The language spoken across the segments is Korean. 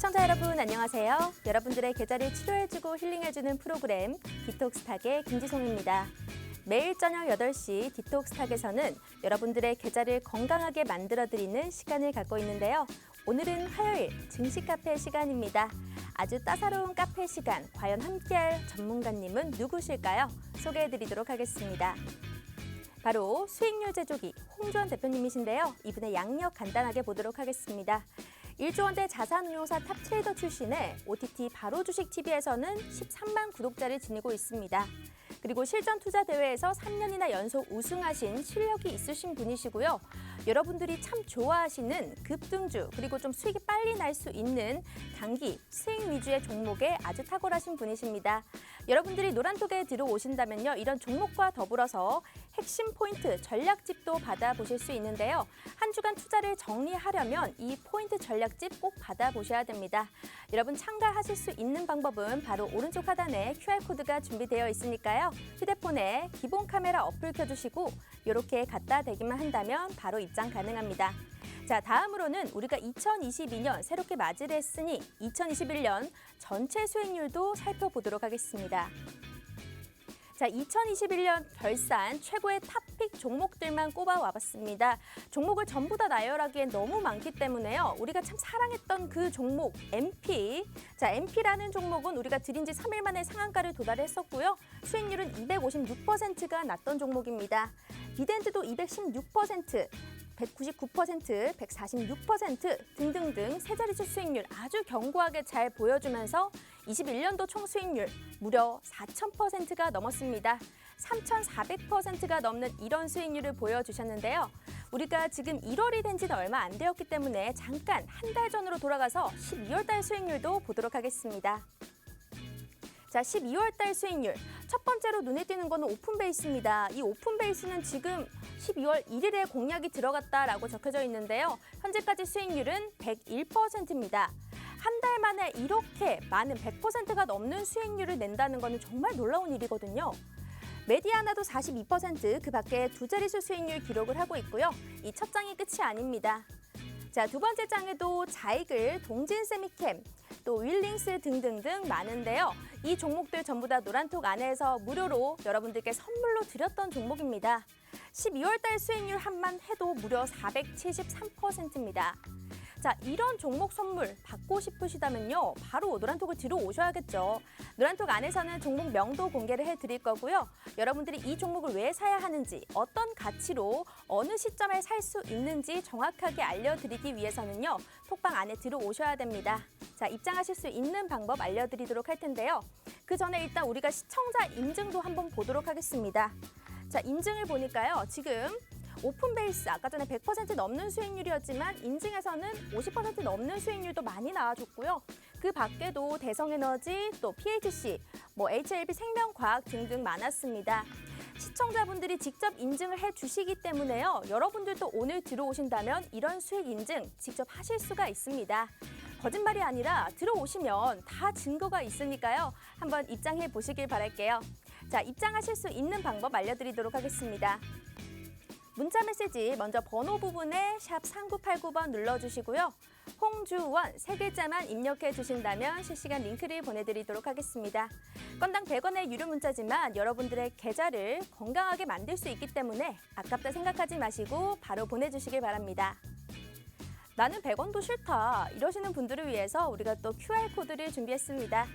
시청자 여러분 안녕하세요. 여러분들의 계좌를 치료해주고 힐링해주는 프로그램 디톡스탁의 김지송입니다. 매일 저녁 8시 디톡스탁에서는 여러분들의 계좌를 건강하게 만들어드리는 시간을 갖고 있는데요. 오늘은 화요일 증시 카페 시간입니다. 아주 따사로운 카페 시간, 과연 함께할 전문가님은 누구실까요? 소개해드리도록 하겠습니다. 바로 수익률 제조기 홍주원 대표님이신데요. 이분의 양력 간단하게 보도록 하겠습니다. 1조 원대 자산운용사 탑트레이더 출신의 OTT 바로 주식 TV에서는 13만 구독자를 지니고 있습니다. 그리고 실전 투자 대회에서 3년이나 연속 우승하신 실력이 있으신 분이시고요. 여러분들이 참 좋아하시는 급등주 그리고 좀 수익이 빨리 날 수 있는 단기 수익 위주의 종목에 아주 탁월하신 분이십니다. 여러분들이 노란톡에 들어오신다면요. 이런 종목과 더불어서 핵심 포인트 전략집도 받아보실 수 있는데요. 한 주간 투자를 정리하려면 이 포인트 전략집 꼭 받아보셔야 됩니다. 여러분 참가하실 수 있는 방법은 바로 오른쪽 하단에 QR코드가 준비되어 있으니까요. 휴대폰에 기본 카메라 어플 켜주시고 이렇게 갖다 대기만 한다면 바로 입장 가능합니다. 자, 다음으로는 우리가 2022년 새롭게 맞이를 했으니 2021년 전체 수익률도 살펴보도록 하겠습니다. 자, 2021년 결산 최고의 탑픽 종목들만 꼽아와봤습니다. 종목을 전부 다 나열하기엔 너무 많기 때문에요. 우리가 참 사랑했던 그 종목 MP. 자, MP라는 종목은 우리가 들인 지 3일 만에 상한가를 도달했었고요. 수익률은 256%가 났던 종목입니다. 디비덴드도 216%. 199%, 146% 등등등 세 자릿수 수익률 아주 견고하게 잘 보여주면서 21년도 총 수익률 무려 4,000%가 넘었습니다. 3,400%가 넘는 이런 수익률을 보여주셨는데요. 우리가 지금 1월이 된 지는 얼마 안 되었기 때문에 잠깐 한 달 전으로 돌아가서 12월 달 수익률도 보도록 하겠습니다. 자, 12월 달 수익률. 첫 번째로 눈에 띄는 거는 오픈 베이스입니다. 이 오픈 베이스는 지금 12월 1일에 공약이 들어갔다라고 적혀져 있는데요. 현재까지 수익률은 101%입니다. 한 달 만에 이렇게 많은 100%가 넘는 수익률을 낸다는 거는 정말 놀라운 일이거든요. 메디아나도 42%, 그 밖에 두 자릿수 수익률 기록을 하고 있고요. 이 첫 장이 끝이 아닙니다. 자, 두 번째 장에도 자이글, 동진세미캠, 또 윌링스 등등등 많은데요. 이 종목들 전부 다 노란톡 안에서 무료로 여러분들께 선물로 드렸던 종목입니다. 12월 달 수익률 한만 해도 무려 473%입니다. 자, 이런 종목 선물 받고 싶으시다면요. 바로 노란톡을 들어오셔야겠죠. 노란톡 안에서는 종목 명도 공개를 해드릴 거고요. 여러분들이 이 종목을 왜 사야 하는지, 어떤 가치로 어느 시점에 살 수 있는지 정확하게 알려드리기 위해서는요. 톡방 안에 들어오셔야 됩니다. 자, 입장하실 수 있는 방법 알려드리도록 할 텐데요. 그 전에 일단 우리가 시청자 인증도 한번 보도록 하겠습니다. 자, 인증을 보니까요. 지금 오픈 베이스 아까 전에 100% 넘는 수익률이었지만 인증에서는 50% 넘는 수익률도 많이 나와줬고요. 그 밖에도 대성에너지, 또 PHC, HLB 생명과학 등등 많았습니다. 시청자분들이 직접 인증을 해주시기 때문에요. 여러분들도 오늘 들어오신다면 이런 수익 인증 직접 하실 수가 있습니다. 거짓말이 아니라 들어오시면 다 증거가 있으니까요. 한번 입장해 보시길 바랄게요. 자, 입장하실 수 있는 방법 알려드리도록 하겠습니다. 문자 메시지 먼저 번호 부분에 샵 3989번 눌러주시고요. 홍주원 세 글자만 입력해 주신다면 실시간 링크를 보내드리도록 하겠습니다. 건당 100원의 유료 문자지만 여러분들의 계좌를 건강하게 만들 수 있기 때문에 아깝다 생각하지 마시고 바로 보내주시길 바랍니다. 나는 100원도 싫다 이러시는 분들을 위해서 우리가 또 QR코드를 준비했습니다.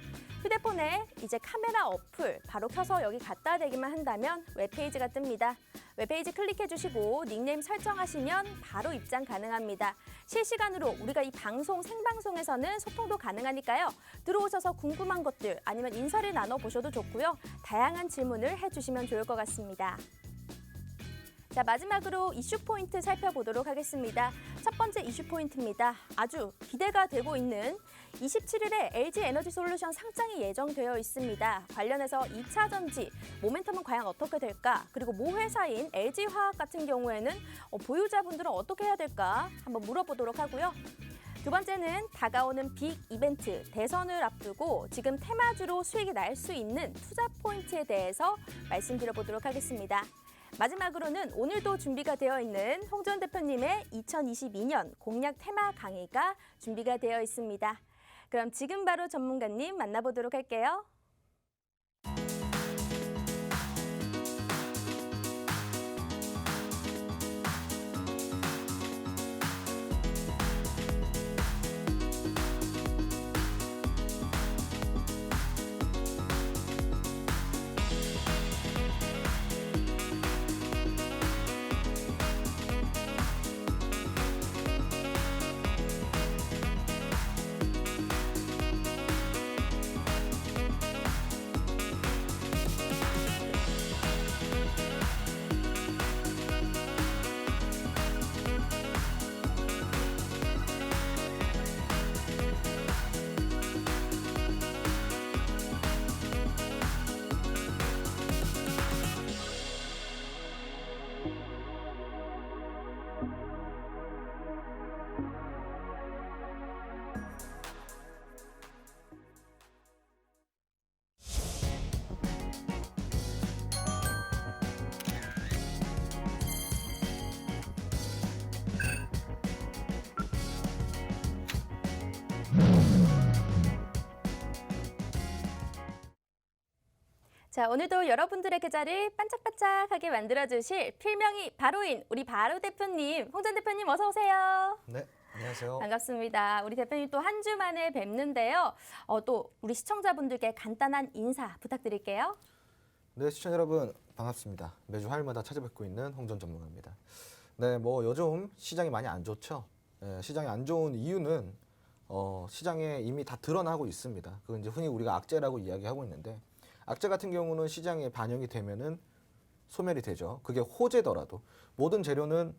휴대폰에 이제 카메라 어플 바로 켜서 여기 갖다 대기만 한다면 웹페이지가 뜹니다. 웹페이지 클릭해 주시고 닉네임 설정하시면 바로 입장 가능합니다. 실시간으로 우리가 이 방송 생방송에서는 소통도 가능하니까요. 들어오셔서 궁금한 것들 아니면 인사를 나눠보셔도 좋고요. 다양한 질문을 해주시면 좋을 것 같습니다. 자, 마지막으로 이슈 포인트 살펴보도록 하겠습니다. 첫 번째 이슈 포인트입니다. 아주 기대가 되고 있는 27일에 LG에너지솔루션 상장이 예정되어 있습니다. 관련해서 2차 전지, 모멘텀은 과연 어떻게 될까? 그리고 모 회사인 LG화학 같은 경우에는 보유자분들은 어떻게 해야 될까? 한번 물어보도록 하고요. 두 번째는 다가오는 빅 이벤트, 대선을 앞두고 지금 테마주로 수익이 날 수 있는 투자 포인트에 대해서 말씀드려보도록 하겠습니다. 마지막으로는 오늘도 준비가 되어 있는 홍주원 대표님의 2022년 공략 테마 강의가 준비가 되어 있습니다. 그럼 지금 바로 전문가님 만나보도록 할게요. 자, 오늘도 여러분들의 계좌를 반짝반짝하게 만들어주실 필명이 바로인 우리 바로 대표님, 홍 전 대표님 어서 오세요. 네, 안녕하세요. 반갑습니다. 우리 대표님 또 한 주 만에 뵙는데요. 또 우리 시청자분들께 간단한 인사 부탁드릴게요. 네, 시청자 여러분 반갑습니다. 매주 화요일마다 찾아뵙고 있는 홍 전 전문가입니다. 네, 뭐 요즘 시장이 많이 안 좋죠. 시장이 안 좋은 이유는 시장에 이미 다 드러나고 있습니다. 그 이제 흔히 우리가 악재라고 이야기하고 있는데 악재 같은 경우는 시장에 반영이 되면은 소멸이 되죠. 그게 호재더라도 모든 재료는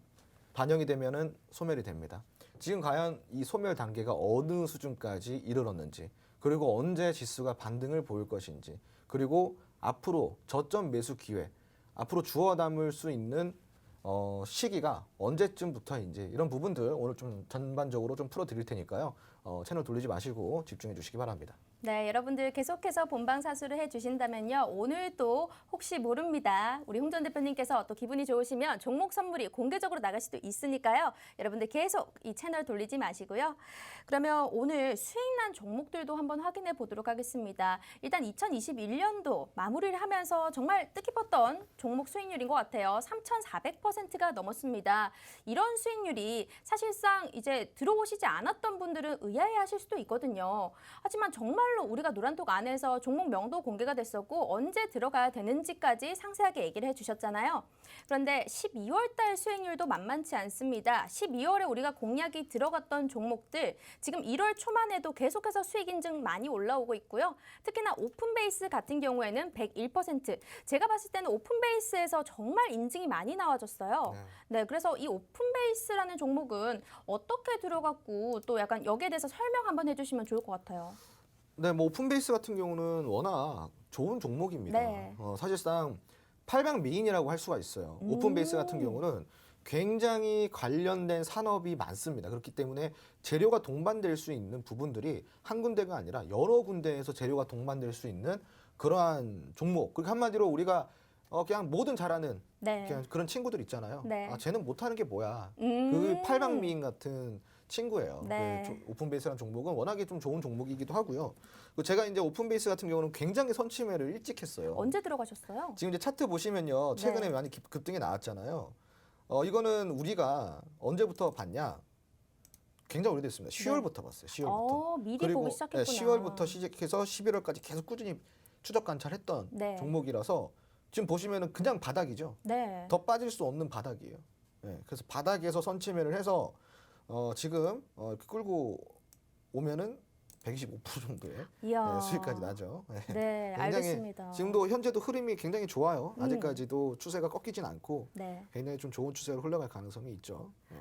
반영이 되면은 소멸이 됩니다. 지금 과연 이 소멸 단계가 어느 수준까지 이르렀는지, 그리고 언제 지수가 반등을 보일 것인지, 그리고 앞으로 저점 매수 기회, 앞으로 주워 담을 수 있는 시기가 언제쯤부터인지 이런 부분들 오늘 좀 전반적으로 좀 풀어드릴 테니까요. 채널 돌리지 마시고 집중해 주시기 바랍니다. 네, 여러분들 계속해서 본방사수를 해주신다면요. 오늘도 혹시 모릅니다. 우리 홍 전 대표님께서 또 기분이 좋으시면 종목 선물이 공개적으로 나갈 수도 있으니까요. 여러분들 계속 이 채널 돌리지 마시고요. 그러면 오늘 수익난 종목들도 한번 확인해 보도록 하겠습니다. 일단 2021년도 마무리를 하면서 정말 뜻깊었던 종목 수익률인 것 같아요. 3,400%가 넘었습니다. 이런 수익률이 사실상 이제 들어오시지 않았던 분들은 의아해하실 수도 있거든요. 하지만 정말로 우리가 노란톡 안에서 종목 명도 공개가 됐었고 언제 들어가야 되는지까지 상세하게 얘기를 해주셨잖아요. 그런데 12월 달 수익률도 만만치 않습니다. 12월에 우리가 공략이 들어갔던 종목들 지금 1월 초만 해도 계속해서 수익 인증 많이 올라오고 있고요. 특히나 오픈베이스 같은 경우에는 101%. 제가 봤을 때는 오픈베이스에서 정말 인증이 많이 나와줬어요. 네, 그래서 이 오픈베이스라는 종목은 어떻게 들어갔고 또 약간 여기에 대해서 설명 한번 해주시면 좋을 것 같아요. 네, 뭐 오픈베이스 같은 경우는 워낙 좋은 종목입니다. 네. 사실상 팔방미인이라고 할 수가 있어요. 오픈베이스 같은 경우는 굉장히 관련된 산업이 많습니다. 그렇기 때문에 재료가 동반될 수 있는 부분들이 한 군데가 아니라 여러 군데에서 재료가 동반될 수 있는 그러한 종목. 그러니까 한마디로 우리가 그냥 뭐든 잘하는 네. 그냥 그런 친구들 있잖아요. 네. 쟤는 못하는 게 뭐야. 그 팔방미인 같은 친구예요. 네. 그 오픈베이스라는 종목은 워낙에 좀 좋은 종목이기도 하고요. 제가 이제 오픈베이스 같은 경우는 굉장히 선취매를 일찍 했어요. 언제 들어가셨어요? 지금 이제 차트 보시면요. 최근에 네. 많이 급등이 나왔잖아요. 이거는 우리가 언제부터 봤냐? 굉장히 오래됐습니다. 10월부터 봤어요. 10월부터. 미리 그리고 보기 시작했구나. 10월부터 시작해서 11월까지 계속 꾸준히 추적 관찰했던 네. 종목이라서 지금 보시면은 그냥 바닥이죠. 네. 더 빠질 수 없는 바닥이에요. 네, 그래서 바닥에서 선취매를 해서 지금 이렇게 끌고 오면은 125% 정도의 이야. 수익까지 나죠. 네. 네, 굉장히 알겠습니다. 지금도 현재도 흐름이 굉장히 좋아요. 아직까지도 추세가 꺾이진 않고 네. 굉장히 좀 좋은 추세로 흘러갈 가능성이 있죠. 네.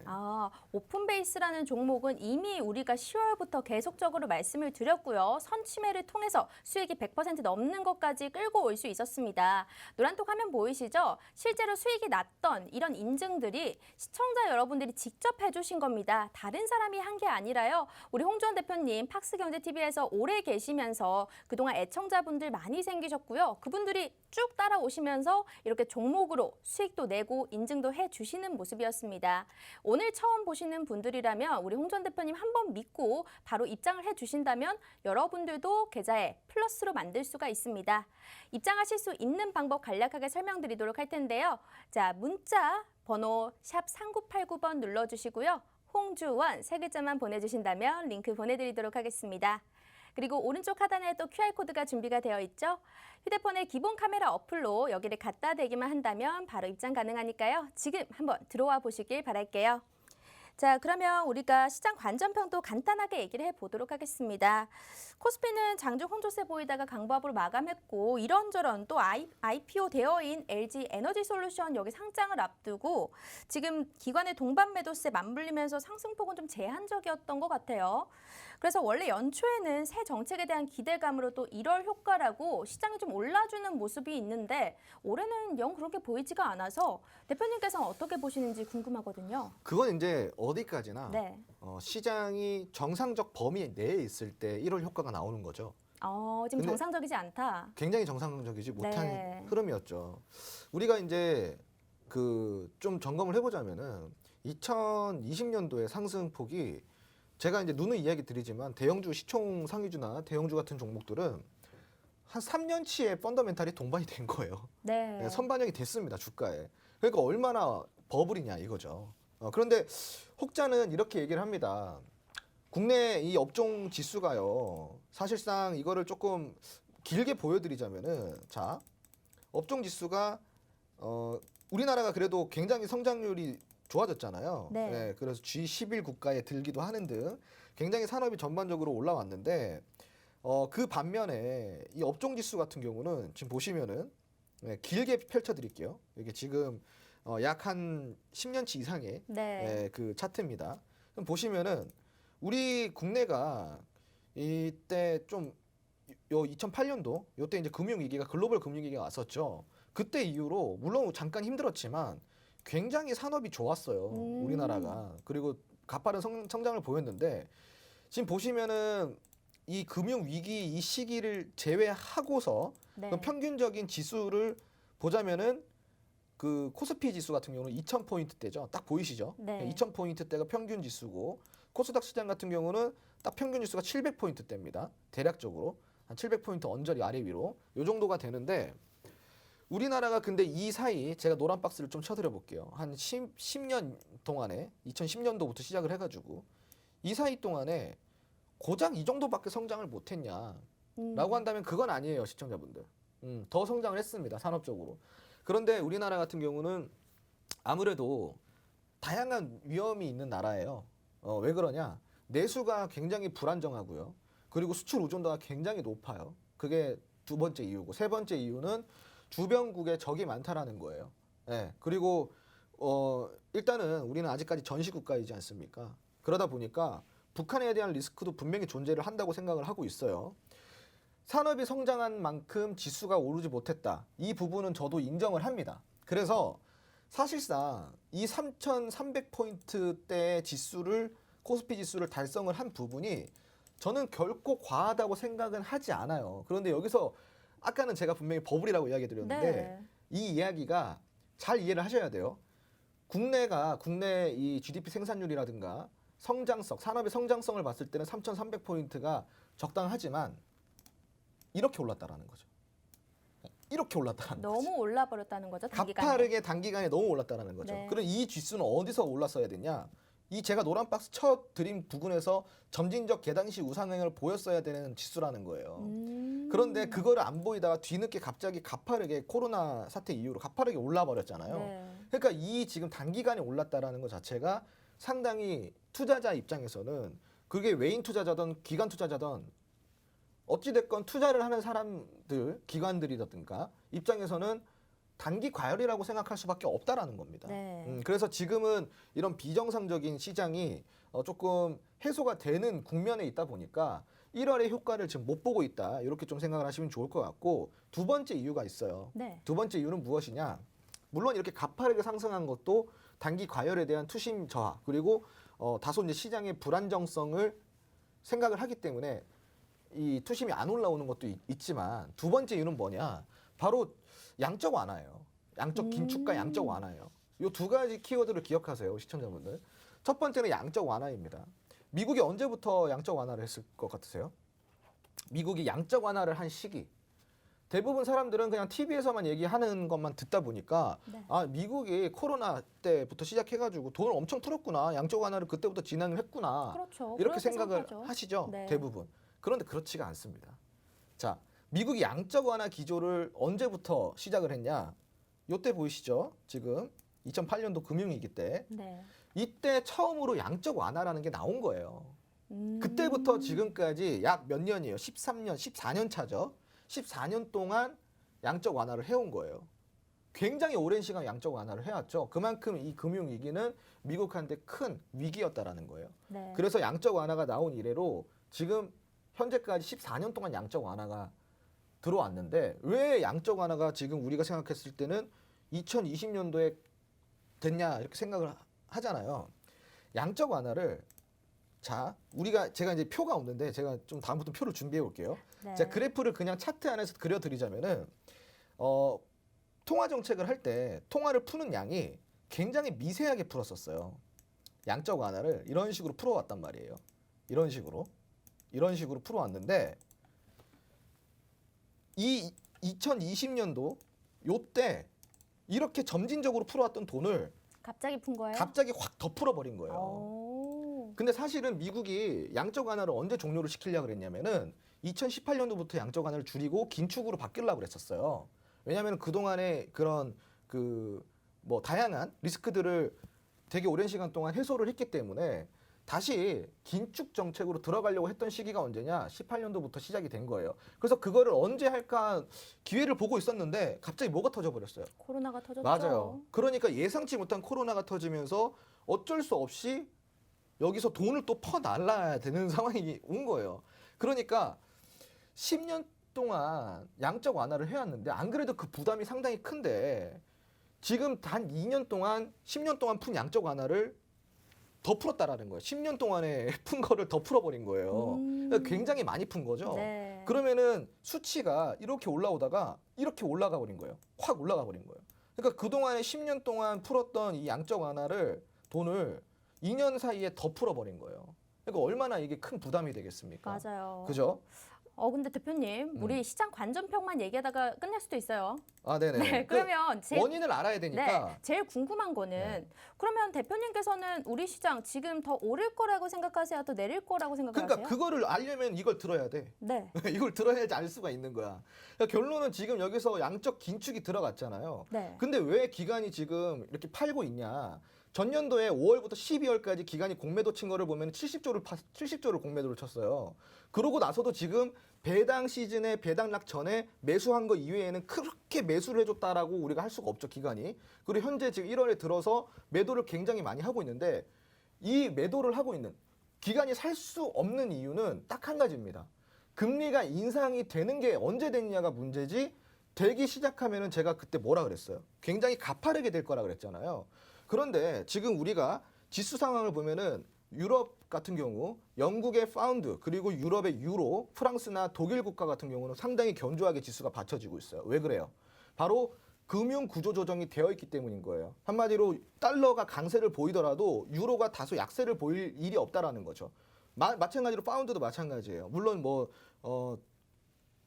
오픈베이스라는 종목은 이미 우리가 10월부터 계속적으로 말씀을 드렸고요. 선취매를 통해서 수익이 100% 넘는 것까지 끌고 올 수 있었습니다. 노란톡 화면 보이시죠? 실제로 수익이 났던 이런 인증들이 시청자 여러분들이 직접 해주신 겁니다. 다른 사람이 한 게 아니라요. 우리 홍 전 대표님, 팍스경 TV에서 오래 계시면서 그동안 애청자분들 많이 생기셨고요. 그분들이 쭉 따라오시면서 이렇게 종목으로 수익도 내고 인증도 해주시는 모습이었습니다. 오늘 처음 보시는 분들이라면 우리 홍 전 대표님 한번 믿고 바로 입장을 해주신다면 여러분들도 계좌에 플러스로 만들 수가 있습니다. 입장하실 수 있는 방법 간략하게 설명드리도록 할 텐데요. 자, 문자 번호 샵 3989번 눌러주시고요. 홍주원 세 글자만 보내주신다면 링크 보내드리도록 하겠습니다. 그리고 오른쪽 하단에 또 QR코드가 준비가 되어 있죠. 휴대폰의 기본 카메라 어플로 여기를 갖다 대기만 한다면 바로 입장 가능하니까요. 지금 한번 들어와 보시길 바랄게요. 자, 그러면 우리가 시장 관전평도 간단하게 얘기를 해보도록 하겠습니다. 코스피는 장중 혼조세 보이다가 강보합으로 마감했고 이런저런 또 IPO 대어인 LG 에너지 솔루션 여기 상장을 앞두고 지금 기관의 동반 매도세 맞물리면서 상승폭은 좀 제한적이었던 것 같아요. 그래서 원래 연초에는 새 정책에 대한 기대감으로 또 1월 효과라고 시장이 좀 올라주는 모습이 있는데 올해는 영 그렇게 보이지가 않아서 대표님께서는 어떻게 보시는지 궁금하거든요. 그건 이제 어디까지나 네. 시장이 정상적 범위 내에 있을 때 1월 효과가 나오는 거죠. 지금 근데 정상적이지 않다. 굉장히 정상적이지 못한 네. 흐름이었죠. 우리가 이제 그 좀 점검을 해보자면은 2020년도의 상승폭이 제가 이제 누누이 이야기 드리지만 대형주 시총 상위주나 대형주 같은 종목들은 한 3년치의 펀더멘탈이 동반이 된 거예요. 네. 선반영이 됐습니다, 주가에. 그러니까 얼마나 버블이냐 이거죠. 그런데 혹자는 이렇게 얘기를 합니다. 국내 이 업종 지수가요. 사실상 이거를 조금 길게 보여드리자면은 자, 업종 지수가 우리나라가 그래도 굉장히 성장률이 좋아졌잖아요. 네. 그래서 G11 국가에 들기도 하는 등 굉장히 산업이 전반적으로 올라왔는데 그 반면에 이 업종 지수 같은 경우는 지금 보시면은 길게 펼쳐드릴게요. 이게 지금 약 한 10년치 이상의 네. 그 차트입니다. 그럼 보시면은 우리 국내가 이때 좀 요 2008년도 요때 이제 금융위기가 글로벌 금융위기가 왔었죠. 그때 이후로 물론 잠깐 힘들었지만 굉장히 산업이 좋았어요. 우리나라가. 그리고 가파른 성장을 보였는데 지금 보시면은 이 금융위기 이 시기를 제외하고서 네. 평균적인 지수를 보자면은 그 코스피 지수 같은 경우는 2,000포인트대죠. 딱 보이시죠? 네. 2,000포인트대가 평균 지수고 코스닥 시장 같은 경우는 딱 평균 지수가 700포인트대입니다. 대략적으로 한 700포인트 언저리 아래 위로 요 정도가 되는데 우리나라가 근데 이 사이 제가 노란 박스를 좀 쳐드려 볼게요. 한 10년 동안에 2010년도부터 시작을 해가지고 이 사이 동안에 고작 이 정도밖에 성장을 못했냐라고 한다면 그건 아니에요, 시청자분들. 더 성장을 했습니다, 산업적으로. 그런데 우리나라 같은 경우는 아무래도 다양한 위험이 있는 나라예요. 왜 그러냐? 내수가 굉장히 불안정하고요. 그리고 수출 의존도가 굉장히 높아요. 그게 두 번째 이유고 세 번째 이유는 주변국에 적이 많다라는 거예요. 그리고 일단은 우리는 아직까지 전시국가이지 않습니까? 그러다 보니까 북한에 대한 리스크도 분명히 존재를 한다고 생각을 하고 있어요. 산업이 성장한 만큼 지수가 오르지 못했다. 이 부분은 저도 인정을 합니다. 그래서 사실상 이 3,300포인트대의 지수를 코스피 지수를 달성을 한 부분이 저는 결코 과하다고 생각은 하지 않아요. 그런데 여기서 아까는 제가 분명히 버블이라고 이야기 드렸는데 네. 이 이야기가 잘 이해를 하셔야 돼요. 국내 이 GDP 생산률이라든가 성장성, 산업의 성장성을 봤을 때는 3,300포인트가 적당하지만 이렇게 올랐다라는 거죠. 이렇게 올랐다는 거죠. 너무 올라버렸다는 거죠, 단기간에. 가파르게 단기간에 너무 올랐다라는 거죠. 네. 그럼 이 지수는 어디서 올랐어야 되냐? 이 제가 노란 박스 쳐 드린 부분에서 점진적 계단식 우상향을 보였어야 되는 지수라는 거예요. 그런데 그거를 안 보이다가 뒤늦게 갑자기 가파르게 코로나 사태 이후로 가파르게 올라버렸잖아요. 네. 그러니까 이 지금 단기간에 올랐다라는 것 자체가 상당히 투자자 입장에서는 그게 외인 투자자든 기관 투자자든 어찌됐건 투자를 하는 사람들, 기관들이라든가 입장에서는 단기 과열이라고 생각할 수밖에 없다라는 겁니다. 네. 그래서 지금은 이런 비정상적인 시장이 조금 해소가 되는 국면에 있다 보니까 1월의 효과를 지금 못 보고 있다. 이렇게 좀 생각을 하시면 좋을 것 같고 두 번째 이유가 있어요. 네. 두 번째 이유는 무엇이냐? 물론 이렇게 가파르게 상승한 것도 단기 과열에 대한 투심 저하 그리고 다소 이제 시장의 불안정성을 생각을 하기 때문에 이 투심이 안 올라오는 것도 있지만 두 번째 이유는 뭐냐? 바로 양적 완화예요. 양적 긴축과 양적 완화예요. 이 두 가지 키워드를 기억하세요, 시청자분들. 첫 번째는 양적 완화입니다. 미국이 언제부터 양적 완화를 했을 것 같으세요? 미국이 양적 완화를 한 시기. 대부분 사람들은 그냥 TV에서만 얘기하는 것만 듣다 보니까 네. 아, 미국이 코로나 때부터 시작해가지고 돈을 엄청 풀었구나. 양적 완화를 그때부터 진행을 했구나. 그렇죠. 이렇게 그렇게 생각을 생각하죠. 하시죠. 네. 대부분. 그런데 그렇지가 않습니다. 자, 미국이 양적 완화 기조를 언제부터 시작을 했냐? 요때 보이시죠? 지금 2008년도 금융위기 때. 네. 이때 처음으로 양적 완화라는 게 나온 거예요. 음. 그때부터 지금까지 약 몇 년이에요? 13년, 14년 차죠. 14년 동안 양적 완화를 해온 거예요. 굉장히 오랜 시간 양적 완화를 해왔죠. 그만큼 이 금융위기는 미국한테 큰 위기였다라는 거예요. 네. 그래서 양적 완화가 나온 이래로 지금 현재까지 14년 동안 양적 완화가 들어왔는데 왜 양적 완화가 지금 우리가 생각했을 때는 2020년도에 됐냐 이렇게 생각을 하잖아요. 양적 완화를 자 제가 이제 표가 없는데 제가 좀 다음부터 표를 준비해 볼게요. 네. 제가 그래프를 그냥 차트 안에서 그려드리자면은 통화 정책을 할 때 통화를 푸는 양이 굉장히 미세하게 풀었었어요. 양적 완화를 이런 식으로 풀어왔단 말이에요. 이런 식으로 풀어왔는데 이 2020년도 요때 이렇게 점진적으로 풀어왔던 돈을 갑자기 푼 거예요? 갑자기 확 더 풀어버린 거예요. 오. 근데 사실은 미국이 양적 완화를 언제 종료를 시키려고 그랬냐면은 2018년도부터 양적 완화를 줄이고 긴축으로 바뀌려고 그랬었어요. 왜냐하면 그동안에 그런 뭐 다양한 리스크들을 되게 오랜 시간 동안 해소를 했기 때문에 다시 긴축 정책으로 들어가려고 했던 시기가 언제냐? 18년도부터 시작이 된 거예요. 그래서 그거를 언제 할까 기회를 보고 있었는데 갑자기 뭐가 터져버렸어요. 코로나가 터졌죠. 맞아요. 그러니까 예상치 못한 코로나가 터지면서 어쩔 수 없이 여기서 돈을 또 퍼날라야 되는 상황이 온 거예요. 그러니까 10년 동안 양적 완화를 해왔는데 안 그래도 그 부담이 상당히 큰데 지금 단 2년 동안 10년 동안 푼 양적 완화를 더 풀었다라는 거예요. 10년 동안에 푼 거를 더 풀어버린 거예요. 그러니까 굉장히 많이 푼 거죠. 네. 그러면은 수치가 이렇게 올라오다가 이렇게 올라가 버린 거예요. 확 올라가 버린 거예요. 그러니까 그동안에 10년 동안 풀었던 이 양적 완화를 돈을 2년 사이에 더 풀어버린 거예요. 그러니까 얼마나 이게 큰 부담이 되겠습니까? 맞아요. 그죠? 근데 대표님, 우리 시장 관전평만 얘기하다가 끝날 수도 있어요. 아, 네네. 네, 그러면 원인을 알아야 되니까. 네, 제일 궁금한 거는 네. 그러면 대표님께서는 우리 시장 지금 더 오를 거라고 생각하세요? 더 내릴 거라고 생각하세요? 그러니까 그거를 알려면 이걸 들어야 돼. 네. 이걸 들어야지 알 수가 있는 거야. 그러니까 결론은 지금 여기서 양적 긴축이 들어갔잖아요. 네. 근데 왜 기관이 지금 이렇게 팔고 있냐? 전년도에 5월부터 12월까지 기관이 공매도 친 거를 보면 70조를 공매도를 쳤어요. 그러고 나서도 지금 배당 시즌에 배당락 전에 매수한 거 이외에는 그렇게 매수를 해줬다라고 우리가 할 수가 없죠, 기관이. 그리고 현재 지금 1월에 들어서 매도를 굉장히 많이 하고 있는데 이 매도를 하고 있는 기관이 살 수 없는 이유는 딱 한 가지입니다. 금리가 인상이 되는 게 언제 됐냐가 문제지 되기 시작하면은 제가 그때 뭐라 그랬어요? 굉장히 가파르게 될 거라 그랬잖아요. 그런데 지금 우리가 지수 상황을 보면은 유럽 같은 경우 영국의 파운드 그리고 유럽의 유로, 프랑스나 독일 국가 같은 경우는 상당히 견조하게 지수가 받쳐지고 있어요. 왜 그래요? 바로 금융 구조 조정이 되어 있기 때문인 거예요. 한마디로 달러가 강세를 보이더라도 유로가 다소 약세를 보일 일이 없다라는 거죠. 마찬가지로 파운드도 마찬가지예요. 물론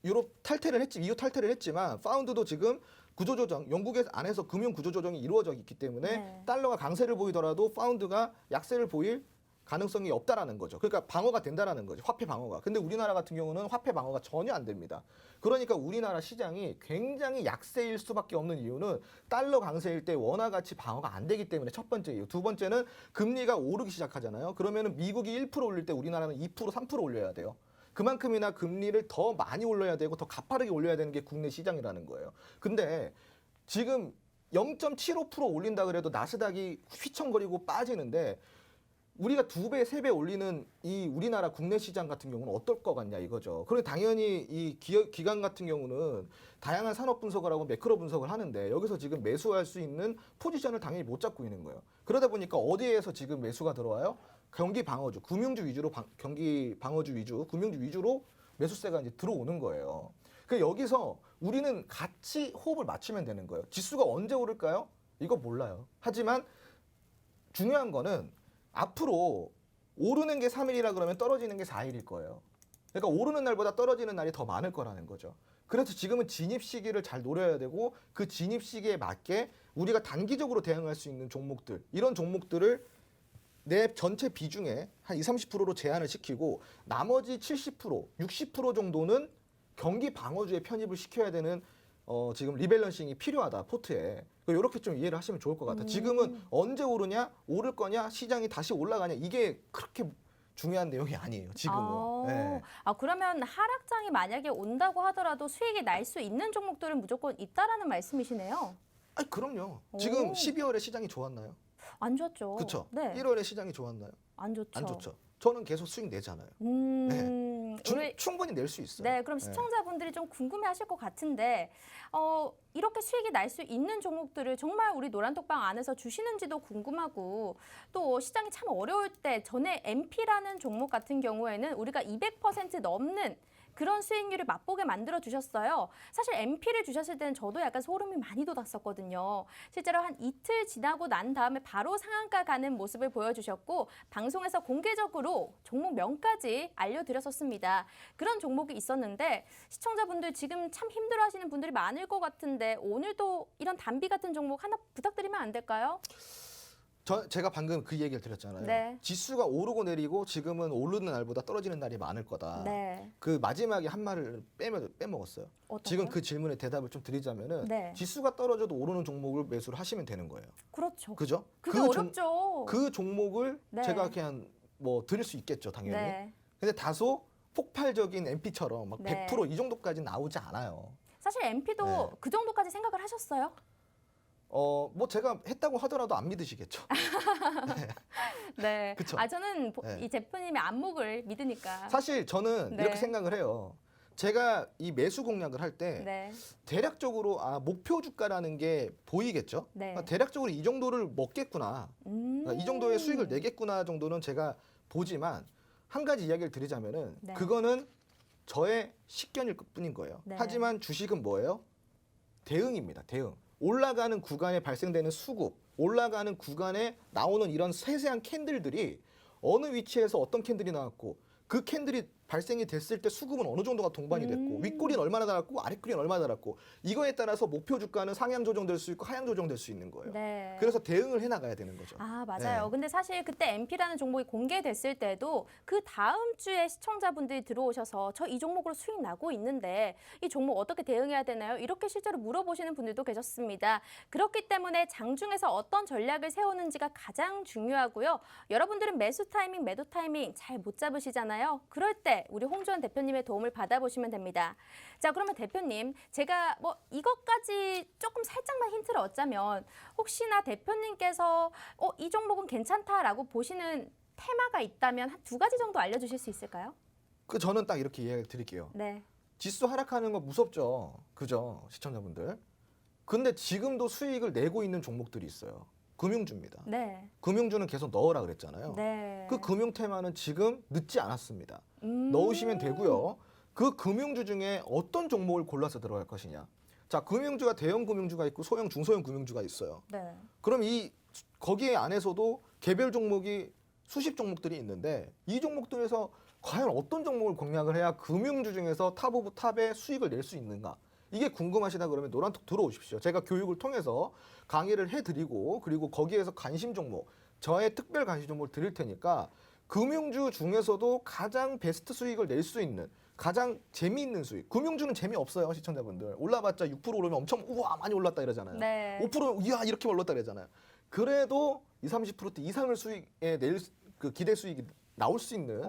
유럽 탈퇴를 EU 탈퇴를 했지만 파운드도 지금 구조조정, 영국의 안에서 금융 구조조정이 이루어져 있기 때문에 네. 달러가 강세를 보이더라도 파운드가 약세를 보일 가능성이 없다라는 거죠. 그러니까 방어가 된다라는 거죠. 화폐 방어가. 근데 우리나라 같은 경우는 화폐 방어가 전혀 안 됩니다. 그러니까 우리나라 시장이 굉장히 약세일 수밖에 없는 이유는 달러 강세일 때 원화 가치 방어가 안 되기 때문에 첫 번째 이유. 두 번째는 금리가 오르기 시작하잖아요. 그러면은 미국이 1% 올릴 때 우리나라는 2%, 3% 올려야 돼요. 그만큼이나 금리를 더 많이 올려야 되고 더 가파르게 올려야 되는 게 국내 시장이라는 거예요. 근데 지금 0.75% 올린다 그래도 나스닥이 휘청거리고 빠지는데 우리가 2배, 3배 올리는 이 우리나라 국내 시장 같은 경우는 어떨 것 같냐 이거죠. 그리고 당연히 이 기관 같은 경우는 다양한 산업 분석을 하고 매크로 분석을 하는데 여기서 지금 매수할 수 있는 포지션을 당연히 못 잡고 있는 거예요. 그러다 보니까 어디에서 지금 매수가 들어와요? 경기 방어주, 금융주 위주로 금융주 위주로 매수세가 이제 들어오는 거예요. 그 여기서 우리는 같이 호흡을 맞추면 되는 거예요. 지수가 언제 오를까요? 이거 몰라요. 하지만 중요한 거는 앞으로 오르는 게 3일이라 그러면 떨어지는 게 4일일 거예요. 그러니까 오르는 날보다 떨어지는 날이 더 많을 거라는 거죠. 그래서 지금은 진입 시기를 잘 노려야 되고 그 진입 시기에 맞게 우리가 단기적으로 대응할 수 있는 종목들, 이런 종목들을 내 전체 비중에 한 20, 30%로 제한을 시키고 나머지 70%, 60% 정도는 경기 방어주에 편입을 시켜야 되는 지금 리밸런싱이 필요하다, 포트에. 이렇게 좀 이해를 하시면 좋을 것 같아요. 지금은 언제 오르냐, 오를 거냐, 시장이 다시 올라가냐, 이게 그렇게 중요한 내용이 아니에요, 지금은. 네. 그러면 하락장이 만약에 온다고 하더라도 수익이 날 수 있는 종목들은 무조건 있다라는 말씀이시네요. 아니, 그럼요. 지금 오. 12월에 시장이 좋았나요? 안 좋죠. 그렇죠. 네. 1월에 시장이 좋았나요? 안 좋죠. 안 좋죠. 저는 계속 수익 내잖아요. 충분히 낼 수 있어요. 네, 그럼 시청자분들이 좀 궁금해하실 것 같은데 이렇게 수익이 날 수 있는 종목들을 정말 우리 노란톡방 안에서 주시는지도 궁금하고, 또 시장이 참 어려울 때 전에 MP라는 종목 같은 경우에는 우리가 200% 넘는 그런 수익률을 맛보게 만들어 주셨어요. 사실 MP를 주셨을 때는 저도 약간 소름이 많이 돋았었거든요. 실제로 한 이틀 지나고 난 다음에 바로 상한가 가는 모습을 보여주셨고 방송에서 공개적으로 종목명까지 알려드렸었습니다. 그런 종목이 있었는데 시청자분들 지금 참 힘들어하시는 분들이 많을 것 같은데 오늘도 이런 단비 같은 종목 하나 부탁드리면 안 될까요? 제가 방금 그 얘기를 드렸잖아요. 네. 지수가 오르고 내리고 지금은 오르는 날보다 떨어지는 날이 많을 거다. 네. 그 마지막에 한 말을 빼먹었어요. 어떤 지금 거요? 그 질문에 대답을 좀 드리자면은 네. 지수가 떨어져도 오르는 종목을 매수를 하시면 되는 거예요. 그렇죠. 그죠? 그게 그 어렵죠. 그 종목을 네. 제가 그냥 뭐 드릴 수 있겠죠, 당연히. 네. 근데 다소 폭발적인 MP처럼 막 네. 100%이 정도까지 나오지 않아요. 사실 MP도 네. 그 정도까지 생각을 하셨어요? 뭐 제가 했다고 하더라도 안 믿으시겠죠. 네. 그쵸? 저는 네. 이 제프님의 안목을 믿으니까. 사실 저는 네. 이렇게 생각을 해요. 제가 이 매수 공략을 할 때 네. 대략적으로 목표 주가라는 게 보이겠죠. 네. 그러니까 대략적으로 이 정도를 먹겠구나, 그러니까 이 정도의 수익을 내겠구나 정도는 제가 보지만 한 가지 이야기를 드리자면은 네. 그거는 저의 식견일 뿐인 거예요. 네. 하지만 주식은 뭐예요? 대응입니다. 대응. 올라가는 구간에 발생되는 수급, 올라가는 구간에 나오는 이런 세세한 캔들들이 어느 위치에서 어떤 캔들이 나왔고 그 캔들이 발생이 됐을 때 수급은 어느 정도가 동반이 됐고 윗꼬리는 얼마나 달았고 아랫꼬리는 얼마나 달았고 이거에 따라서 목표 주가는 상향 조정될 수 있고 하향 조정될 수 있는 거예요. 네. 그래서 대응을 해나가야 되는 거죠. 맞아요. 네. 근데 사실 그때 MP라는 종목이 공개됐을 때도 그 다음 주에 시청자분들이 들어오셔서 저 이 종목으로 수익 나고 있는데 이 종목 어떻게 대응해야 되나요? 이렇게 실제로 물어보시는 분들도 계셨습니다. 그렇기 때문에 장중에서 어떤 전략을 세우는지가 가장 중요하고요. 여러분들은 매수 타이밍, 매도 타이밍 잘 못 잡으시잖아요. 그럴 때 우리 홍주원 대표님의 도움을 받아보시면 됩니다. 자, 그러면 대표님, 제가 이것까지 조금 살짝만 힌트를 얻자면 혹시나 대표님께서 이 종목은 괜찮다라고 보시는 테마가 있다면 한 2가지 정도 알려주실 수 있을까요? 저는 딱 이렇게 이야기를 드릴게요. 네. 지수 하락하는 거 무섭죠. 그죠? 시청자분들. 근데 지금도 수익을 내고 있는 종목들이 있어요. 금융주입니다. 네. 금융주는 계속 넣으라 그랬잖아요. 네. 그 금융 테마는 지금 늦지 않았습니다. 넣으시면 되고요. 그 금융주 중에 어떤 종목을 골라서 들어갈 것이냐. 자, 금융주가 대형 금융주가 있고 소형, 중소형 금융주가 있어요. 네. 그럼 거기에 안에서도 개별 종목이 수십 종목들이 있는데 이 종목들에서 과연 어떤 종목을 공략을 해야 금융주 중에서 탑 오브 탑의 수익을 낼 수 있는가? 이게 궁금하시다 그러면 노란톡 들어오십시오. 제가 교육을 통해서 강의를 해드리고 그리고 거기에서 관심 종목, 저의 특별 관심 종목을 드릴 테니까 금융주 중에서도 가장 베스트 수익을 낼 수 있는 가장 재미있는 수익. 금융주는 재미없어요, 시청자분들. 올라봤자 6% 오르면 엄청 우와 많이 올랐다 이러잖아요. 네. 5% 이야 이렇게 올랐다 그러잖아요. 그래도 20, 30% 이상을 수익에 낼 그 기대 수익이 나올 수 있는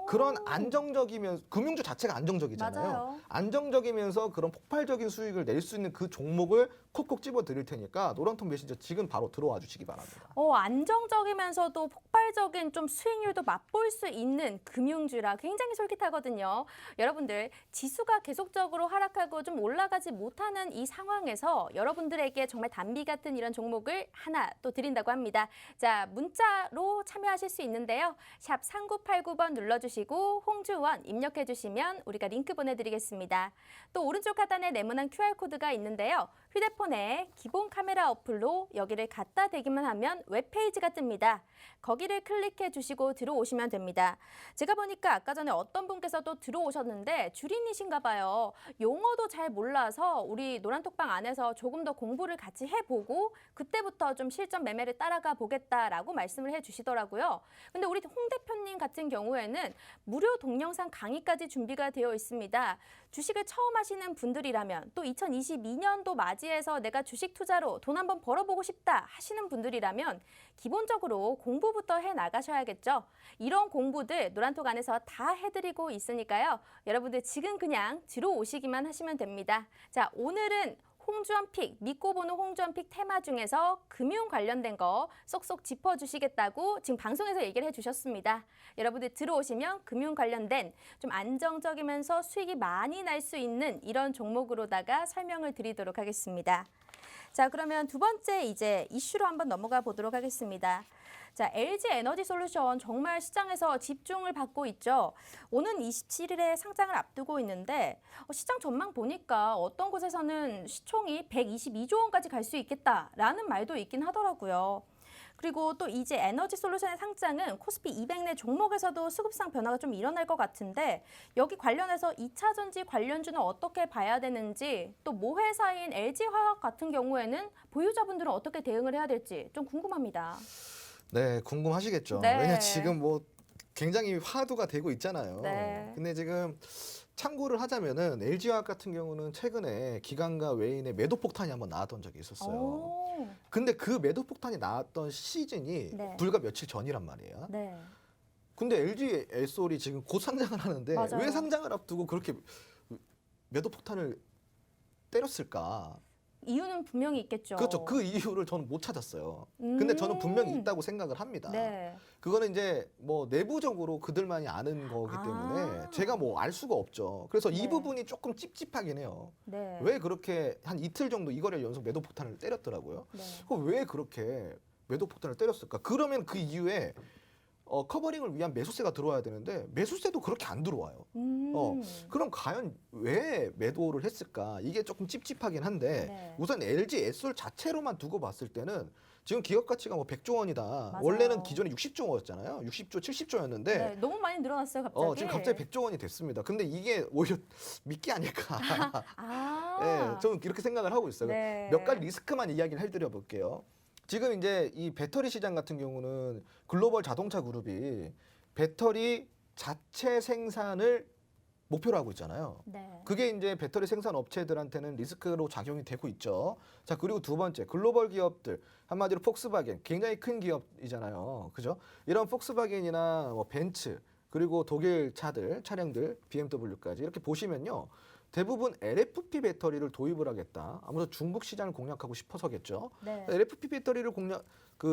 그런 안정적이면서 금융주 자체가 안정적이잖아요. 맞아요. 안정적이면서 그런 폭발적인 수익을 낼 수 있는 그 종목을 콕콕 집어 드릴 테니까 노란통 메신저 지금 바로 들어와 주시기 바랍니다. 안정적이면서도 폭발적인 좀 수익률도 맛볼 수 있는 금융주라 굉장히 솔깃하거든요. 여러분들 지수가 계속적으로 하락하고 좀 올라가지 못하는 이 상황에서 여러분들에게 정말 단비 같은 이런 종목을 하나 또 드린다고 합니다. 자, 문자로 참여하실 수 있는데요. 샵 3989번 눌러주시고 홍주원 입력해주시면 우리가 링크 보내드리겠습니다. 또 오른쪽 하단에 네모난 QR코드가 있는데요. 휴대폰에 기본 카메라 어플로 여기를 갖다 대기만 하면 웹페이지가 뜹니다. 거기를 클릭해 주시고 들어오시면 됩니다. 제가 보니까 아까 전에 어떤 분께서도 들어오셨는데 주린이신가 봐요. 용어도 잘 몰라서 우리 노란톡방 안에서 조금 더 공부를 같이 해보고 그때부터 좀 실전 매매를 따라가 보겠다라고 말씀을 해주시더라고요. 근데 우리 홍 대표님 같은 경우에는 무료 동영상 강의까지 준비가 되어 있습니다. 주식을 처음 하시는 분들이라면 또 2022년도 맞이해서 내가 주식 투자로 돈 한번 벌어보고 싶다 하시는 분들이라면 기본적으로 공부부터 해 나가셔야겠죠. 이런 공부들 노란톡 안에서 다 해드리고 있으니까요. 여러분들 지금 그냥 들어오시기만 하시면 됩니다. 자, 오늘은 홍주원 픽, 믿고 보는 홍주원 픽 테마 중에서 금융 관련된 거 쏙쏙 짚어주시겠다고 지금 방송에서 얘기를 해주셨습니다. 여러분들 들어오시면 금융 관련된 좀 안정적이면서 수익이 많이 날 수 있는 이런 종목으로다가 설명을 드리도록 하겠습니다. 자, 그러면 두 번째 이제 이슈로 한번 넘어가 보도록 하겠습니다. 자, LG 에너지 솔루션 정말 시장에서 집중을 받고 있죠. 오는 27일에 상장을 앞두고 있는데 시장 전망 보니까 어떤 곳에서는 시총이 122조 원까지 갈 수 있겠다라는 말도 있긴 하더라고요. 그리고 또 이제 에너지 솔루션의 상장은 코스피 200 내 종목에서도 수급상 변화가 좀 일어날 것 같은데 여기 관련해서 2차 전지 관련주는 어떻게 봐야 되는지 또 모회사인 LG화학 같은 경우에는 보유자분들은 어떻게 대응을 해야 될지 좀 궁금합니다. 네, 궁금하시겠죠. 네. 왜냐 지금 뭐 굉장히 화두가 되고 있잖아요. 네. 근데 지금 참고를 하자면은 LG화학 같은 경우는 최근에 기관과 외인의 매도 폭탄이 한번 나왔던 적이 있었어요. 오. 근데 그 매도 폭탄이 나왔던 시즌이 네. 불과 며칠 전이란 말이에요. 네. 근데 LG 에솔이 지금 곧 상장을 하는데 맞아요. 왜 상장을 앞두고 그렇게 매도 폭탄을 때렸을까? 이유는 분명히 있겠죠. 그렇죠. 그 이유를 저는 못 찾았어요. 근데 저는 분명히 있다고 생각을 합니다. 네. 그거는 이제 뭐 내부적으로 그들만이 아는 거기 때문에 제가 뭐 알 수가 없죠. 그래서 이 네. 부분이 조금 찝찝하긴 해요. 네. 왜 그렇게 한 이틀 정도 이거를 연속 매도 폭탄을 때렸더라고요. 네. 그럼 왜 그렇게 매도 폭탄을 때렸을까? 그러면 그 이후에 커버링을 위한 매수세가 들어와야 되는데 매수세도 그렇게 안 들어와요. 그럼 과연 왜 매도를 했을까? 이게 조금 찝찝하긴 한데 네. 우선 LG 에솔 자체로만 두고 봤을 때는 지금 기업 가치가 뭐 100조 원이다. 맞아요. 원래는 기존에 60조 원이었잖아요. 60조, 70조였는데 네, 너무 많이 늘어났어요, 갑자기. 지금 갑자기 100조 원이 됐습니다. 근데 이게 오히려 미끼 아닐까? 아. 네, 저는 이렇게 생각을 하고 있어요. 네. 몇 가지 리스크만 이야기를 해드려 볼게요. 지금 이제 이 배터리 시장 같은 경우는 글로벌 자동차 그룹이 배터리 자체 생산을 목표로 하고 있잖아요. 네. 그게 이제 배터리 생산 업체들한테는 리스크로 작용이 되고 있죠. 자, 그리고 두 번째, 글로벌 기업들, 한마디로 폭스바겐, 굉장히 큰 기업이잖아요. 그죠? 이런 폭스바겐이나 뭐 벤츠, 그리고 독일 차량들, BMW까지 이렇게 보시면요. 대부분 LFP 배터리를 도입을 하겠다. 아무래도 중국 시장을 공략하고 싶어서겠죠. 네. LFP 배터리를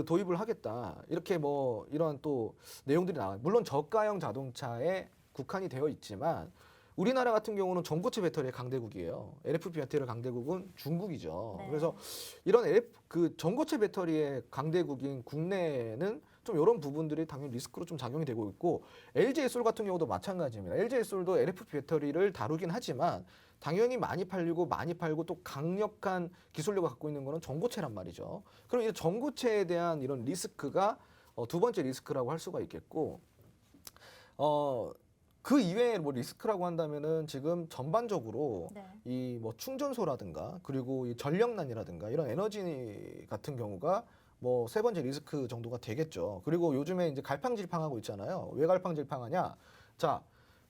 도입을 하겠다. 이렇게 뭐 이런 또 내용들이 나와요. 물론 저가형 자동차에 국한이 되어 있지만 우리나라 같은 경우는 전고체 배터리의 강대국이에요. LFP 배터리의 강대국은 중국이죠. 네. 그래서 이런 전고체 배터리의 강대국인 국내에는 좀 이런 부분들이 당연히 리스크로 좀 작용이 되고 있고 LG 에솔 같은 경우도 마찬가지입니다. LG 에솔도 LFP 배터리를 다루긴 하지만 당연히 많이 팔고 또 강력한 기술력을 갖고 있는 거는 전고체란 말이죠. 그럼 이 전고체에 대한 이런 리스크가 두 번째 리스크라고 할 수가 있겠고 그 이외에 뭐 리스크라고 한다면은 지금 전반적으로 네. 이 뭐 충전소라든가 그리고 이 전력난이라든가 이런 에너지 같은 경우가 뭐 세 번째 리스크 정도가 되겠죠. 그리고 요즘에 이제 갈팡질팡하고 있잖아요. 왜 갈팡질팡하냐? 자,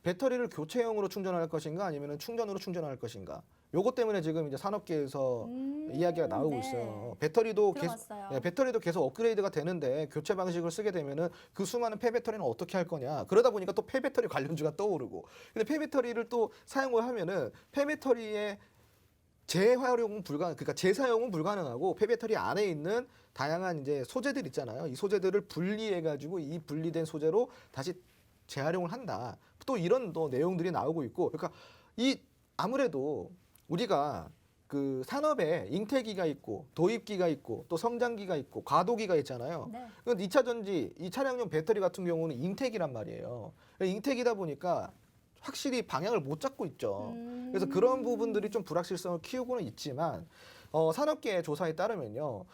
배터리를 교체형으로 충전할 것인가 아니면은 충전으로 충전할 것인가? 요것 때문에 지금 이제 산업계에서 이야기가 나오고 네. 있어요. 배터리도 들어봤어요. 계속 업그레이드가 되는데 교체 방식을 쓰게 되면은 그 수많은 폐배터리는 어떻게 할 거냐. 그러다 보니까 또 폐배터리 관련주가 떠오르고. 근데 폐배터리를 또 사용을 하면은 폐배터리의 그러니까 재사용은 불가능하고 폐배터리 안에 있는 다양한 이제 소재들 있잖아요. 이 소재들을 분리해 가지고 이 분리된 소재로 다시 재활용을 한다. 또 이런 또 내용들이 나오고 있고. 그러니까 아무래도 우리가 그 산업에 잉태기가 있고 도입기가 있고 또 성장기가 있고 과도기가 있잖아요. 네. 그건 2차 전지, 이 차량용 배터리 같은 경우는 잉태기란 말이에요. 잉태기다 보니까 확실히 방향을 못 잡고 있죠. 그래서 그런 부분들이 좀 불확실성을 키우고는 있지만 산업계의 조사에 따르면요.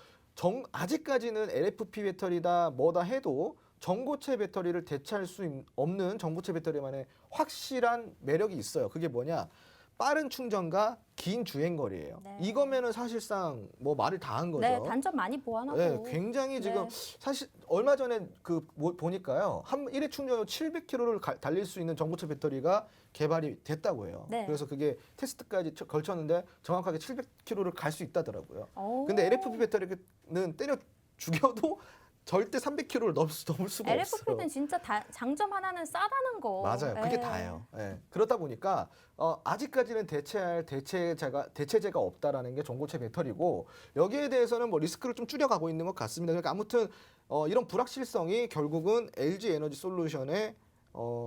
아직까지는 LFP 배터리다 뭐다 해도 전고체 배터리를 대체할 수 없는 전고체 배터리만의 확실한 매력이 있어요. 그게 뭐냐? 빠른 충전과 긴 주행 거리예요. 네. 이거면은 사실상 뭐 말을 다 한 거죠. 네, 단점 많이 보완하고. 네, 굉장히 지금 네. 사실 얼마 전에 보니까요. 한 일회 충전으로 700km를 달릴 수 있는 전고체 배터리가 개발이 됐다고 해요. 네. 그래서 그게 테스트까지 걸쳤는데 정확하게 700km를 갈 수 있다더라고요. 오. 근데 LFP 배터리는 때려 죽여도 절대 300km를 넘을 수가 LFP는 없어요. 진짜 장점 하나는 싸다는 거. 맞아요. 그게 예. 다예요. 예. 그렇다 보니까 아직까지는 대체할 대체제가 없다라는 게 전고체 배터리고 여기에 대해서는 뭐 리스크를 좀 줄여가고 있는 것 같습니다. 그러니까 아무튼 이런 불확실성이 결국은 LG 에너지 솔루션의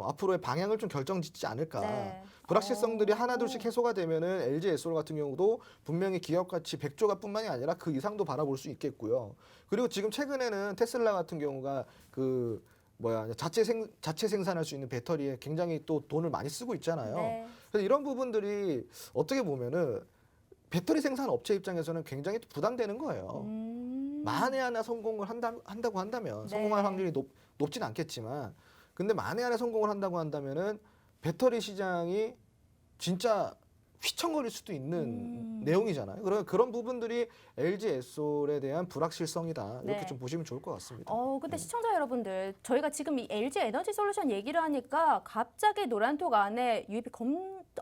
앞으로의 방향을 좀 결정짓지 않을까. 네. 불확실성들이 하나둘씩 해소가 되면은 LG 에솔 같은 경우도 분명히 기업 가치 100조가뿐만이 아니라 그 이상도 바라볼 수 있겠고요. 그리고 지금 최근에는 테슬라 같은 경우가 자체 생산할 수 있는 배터리에 굉장히 또 돈을 많이 쓰고 있잖아요. 네. 그래서 이런 부분들이 어떻게 보면은 배터리 생산 업체 입장에서는 굉장히 부담되는 거예요. 만에 하나 성공을 한다고 한다면 네. 성공할 확률이 높진 않겠지만 근데 만에 하나 성공을 한다고 한다면은 배터리 시장이 진짜 휘청거릴 수도 있는 내용이잖아요. 그런 부분들이 LG 에솔에 대한 불확실성이다. 이렇게 네. 좀 보시면 좋을 것 같습니다. 근데 시청자 여러분들, 저희가 지금 이 LG 에너지 솔루션 얘기를 하니까 갑자기 노란톡 안에 유입이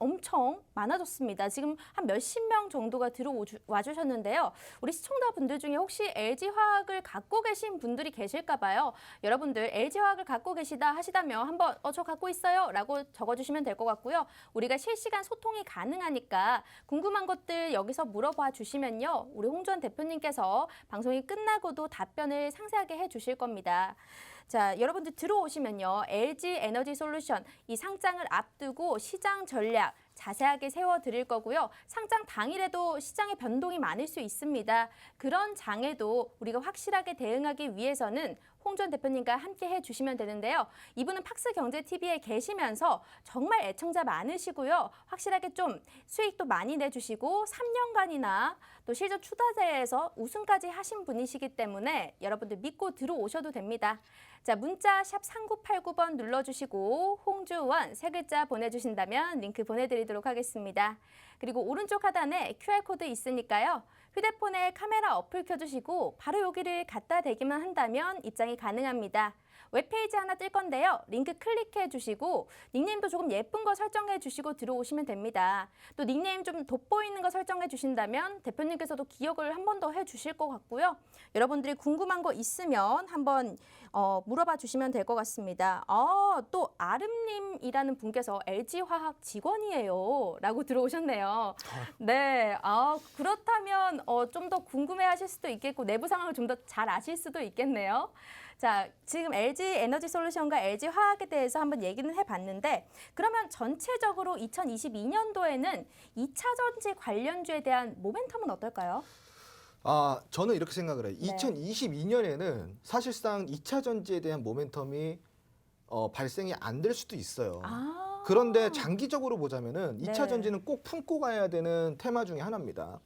엄청 많아졌습니다. 지금 한 몇십 명 정도가 들어와 주셨는데요. 우리 시청자분들 중에 혹시 LG 화학을 갖고 계신 분들이 계실까 봐요. 여러분들 LG 화학을 갖고 계시다 하시다면 한번 저 갖고 있어요 라고 적어주시면 될 것 같고요. 우리가 실시간 소통이 가능하니까 궁금한 것들 여기서 물어봐 주시면요. 우리 홍주원 대표님께서 방송이 끝나고도 답변을 상세하게 해주실 겁니다. 자, 여러분들 들어오시면요. LG 에너지 솔루션 이 상장을 앞두고 시장 전략 자세하게 세워드릴 거고요. 상장 당일에도 시장의 변동이 많을 수 있습니다. 그런 장에도 우리가 확실하게 대응하기 위해서는 홍주원 대표님과 함께 해주시면 되는데요. 이분은 팍스경제TV에 계시면서 정말 애청자 많으시고요. 확실하게 좀 수익도 많이 내주시고 3년간이나 또 실전 투자대회에서 우승까지 하신 분이시기 때문에 여러분들 믿고 들어오셔도 됩니다. 자, 문자 샵 3989번 눌러주시고 홍주원 세 글자 보내주신다면 링크 보내드리도록 하겠습니다. 그리고 오른쪽 하단에 QR코드 있으니까요. 휴대폰에 카메라 어플 켜주시고 바로 여기를 갖다 대기만 한다면 입장이 가능합니다. 웹페이지 하나 뜰 건데요. 링크 클릭해 주시고 닉네임도 조금 예쁜 거 설정해 주시고 들어오시면 됩니다. 또 닉네임 좀 돋보이는 거 설정해 주신다면 대표님께서도 기억을 한 번 더 해 주실 것 같고요. 여러분들이 궁금한 거 있으면 한번 물어봐 주시면 될 것 같습니다. 또 아름님이라는 분께서 LG화학 직원이에요 라고 들어오셨네요. 네, 그렇다면 좀 더 궁금해하실 수도 있겠고 내부 상황을 좀 더 잘 아실 수도 있겠네요. 자, 지금 LG 에너지 솔루션과 LG 화학에 대해서 한번 얘기는 해봤는데 그러면 전체적으로 2022년도에는 2차 전지 관련주에 대한 모멘텀은 어떨까요? 저는 이렇게 생각을 해요. 네. 2022년에는 사실상 2차 전지에 대한 모멘텀이 발생이 안 될 수도 있어요. 그런데 장기적으로 보자면은 2차 네. 전지는 꼭 품고 가야 되는 테마 중에 하나입니다.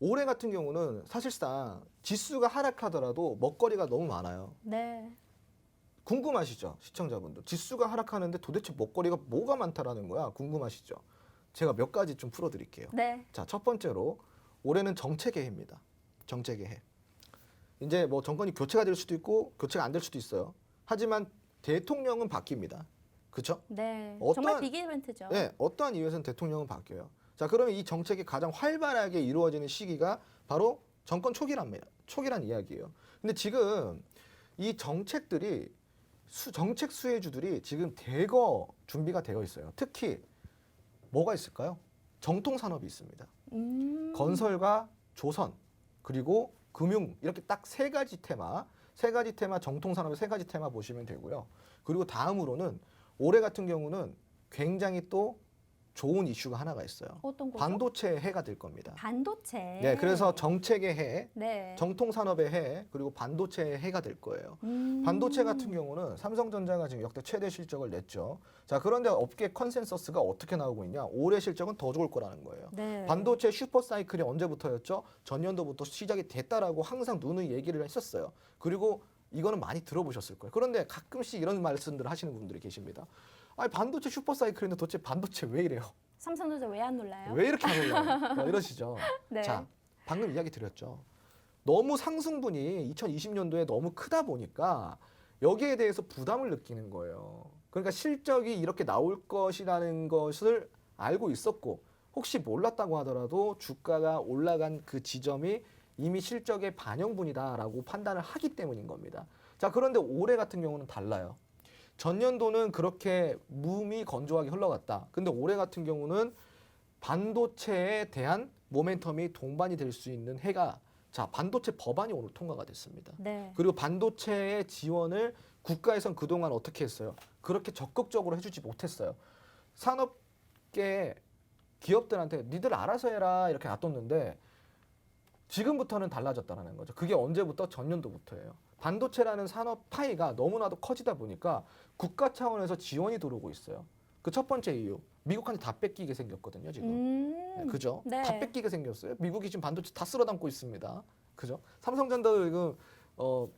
올해 같은 경우는 사실상 지수가 하락하더라도 먹거리가 너무 많아요. 네. 궁금하시죠? 시청자분들. 지수가 하락하는데 도대체 먹거리가 뭐가 많다라는 거야? 궁금하시죠? 제가 몇 가지 좀 풀어드릴게요. 네. 자, 첫 번째로 올해는 정책의 해입니다. 정책의 해. 이제 뭐 정권이 교체가 될 수도 있고 교체가 안 될 수도 있어요. 하지만 대통령은 바뀝니다. 그렇죠? 네. 어떠한- 정말 빅 이벤트죠. 네, 어떠한 이유에서는 대통령은 바뀌어요. 자, 그러면 이 정책이 가장 활발하게 이루어지는 시기가 바로 정권 초기란 이야기예요. 근데 지금 이 정책들이 정책 수혜주들이 지금 대거 준비가 되어 있어요. 특히 뭐가 있을까요? 정통 산업이 있습니다. 건설과 조선 그리고 금융 이렇게 딱 세 가지 테마 정통 산업의 세 가지 테마 보시면 되고요. 그리고 다음으로는 올해 같은 경우는 굉장히 또 좋은 이슈가 하나가 있어요. 어떤 거죠? 반도체 해가 될 겁니다. 반도체. 네, 그래서 정책의 해, 네. 정통 산업의 해, 그리고 반도체의 해가 될 거예요. 반도체 같은 경우는 삼성전자가 지금 역대 최대 실적을 냈죠. 자, 그런데 업계 컨센서스가 어떻게 나오고 있냐? 올해 실적은 더 좋을 거라는 거예요. 네. 반도체 슈퍼 사이클이 언제부터였죠? 전년도부터 시작이 됐다라고 항상 누누이 얘기를 했었어요. 그리고 이거는 많이 들어보셨을 거예요. 그런데 가끔씩 이런 말씀들을 하시는 분들이 계십니다. 아니, 반도체 슈퍼 사이클인데 도대체 반도체 왜 이래요? 삼성전자 왜 안 놀라요? 왜 이렇게 안 올라요? 뭐 이러시죠. 네. 자, 방금 이야기 드렸죠. 너무 상승분이 2020년도에 너무 크다 보니까 여기에 대해서 부담을 느끼는 거예요. 그러니까 실적이 이렇게 나올 것이라는 것을 알고 있었고 혹시 몰랐다고 하더라도 주가가 올라간 그 지점이 이미 실적의 반영분이다라고 판단을 하기 때문인 겁니다. 자, 그런데 올해 같은 경우는 달라요. 전년도는 그렇게 무미 건조하게 흘러갔다. 근데 올해 같은 경우는 반도체에 대한 모멘텀이 동반이 될 수 있는 해가 자, 반도체 법안이 오늘 통과가 됐습니다. 네. 그리고 반도체의 지원을 국가에선 그동안 어떻게 했어요? 그렇게 적극적으로 해주지 못했어요. 산업계 기업들한테 니들 알아서 해라 이렇게 놔뒀는데 지금부터는 달라졌다는 거죠. 그게 언제부터? 전년도부터예요. 반도체라는 산업 파이가 너무나도 커지다 보니까 국가 차원에서 지원이 들어오고 있어요. 그 첫 번째 이유, 미국한테 다 뺏기게 생겼거든요, 지금. 네, 그죠? 네. 다 뺏기게 생겼어요. 미국이 지금 반도체 다 쓸어 담고 있습니다. 그죠? 삼성전자도 지금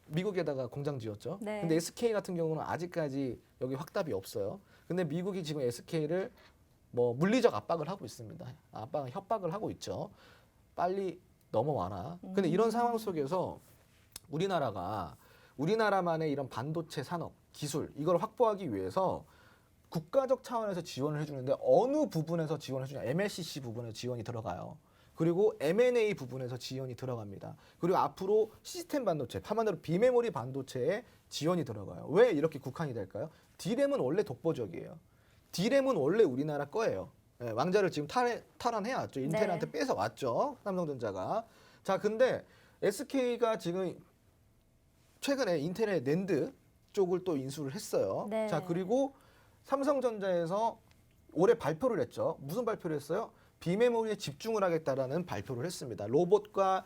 미국에다가 공장 지었죠. 네. 근데 SK 같은 경우는 아직까지 여기 확답이 없어요. 근데 미국이 지금 SK를 뭐 물리적 압박을 하고 있습니다. 협박을 하고 있죠. 빨리 넘어와라. 근데 이런 상황 속에서 우리나라만의 이런 반도체 산업 기술 이걸 확보하기 위해서 국가적 차원에서 지원을 해주는데 어느 부분에서 지원을 해주냐? MLCC 부분에 지원이 들어가요. 그리고 M&A 부분에서 지원이 들어갑니다. 그리고 앞으로 시스템 반도체, 파마대로 비메모리 반도체에 지원이 들어가요. 왜 이렇게 국한이 될까요? D램은 원래 독보적이에요. D램은 원래 우리나라 거예요. 네, 왕자를 지금 탈환해왔죠. 인텔한테 네. 뺏어왔죠. 삼성전자가. 자, 근데 SK가 지금 최근에 인텔의 낸드 쪽을 또 인수를 했어요. 네. 자, 그리고 삼성전자에서 올해 발표를 했죠. 무슨 발표를 했어요? 비메모리에 집중을 하겠다라는 발표를 했습니다. 로봇과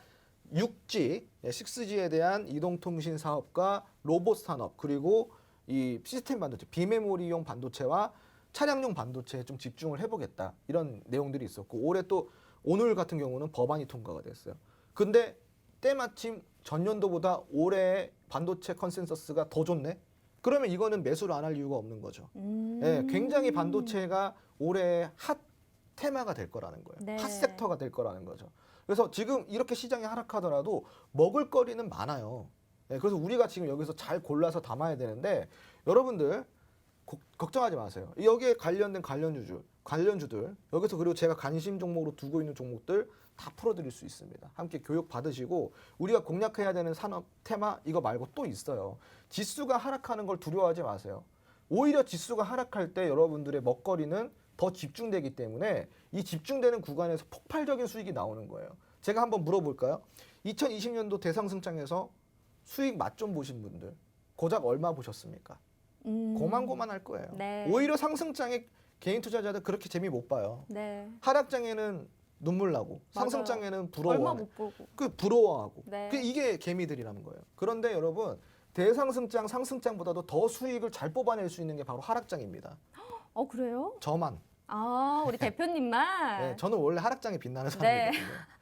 6G, 6G에 대한 이동통신 사업과 로봇 산업 그리고 이 시스템 반도체, 비메모리용 반도체와 차량용 반도체에 좀 집중을 해보겠다 이런 내용들이 있었고 올해 또 오늘 같은 경우는 법안이 통과가 됐어요. 근데 때마침 전년도보다 올해 반도체 컨센서스가 더 좋네? 그러면 이거는 매수를 안 할 이유가 없는 거죠. 예, 굉장히 반도체가 올해 핫 테마가 될 거라는 거예요. 네. 핫 섹터가 될 거라는 거죠. 그래서 지금 이렇게 시장이 하락하더라도 먹을 거리는 많아요. 예, 그래서 우리가 지금 여기서 잘 골라서 담아야 되는데 여러분들 걱정하지 마세요. 여기에 관련된 관련주들 여기서 그리고 제가 관심 종목으로 두고 있는 종목들 다 풀어드릴 수 있습니다. 함께 교육 받으시고 우리가 공략해야 되는 산업 테마 이거 말고 또 있어요. 지수가 하락하는 걸 두려워하지 마세요. 오히려 지수가 하락할 때 여러분들의 먹거리는 더 집중되기 때문에 이 집중되는 구간에서 폭발적인 수익이 나오는 거예요. 제가 한번 물어볼까요? 2020년도 대상승장에서 수익 맛 좀 보신 분들 고작 얼마 보셨습니까? 고만고만할 거예요. 네. 오히려 상승장에 개인 투자자들 그렇게 재미 못 봐요. 네. 하락장에는 눈물 나고 맞아요. 상승장에는 얼마 부러워하고 못 보고. 부러워하고 네. 이게 개미들이라는 거예요. 그런데 여러분 대상승장 상승장보다도 더 수익을 잘 뽑아낼 수 있는 게 바로 하락장입니다. 그래요? 저만. 아, 우리 대표님만. 네, 저는 원래 하락장에 빛나는 네. 사람이거든요.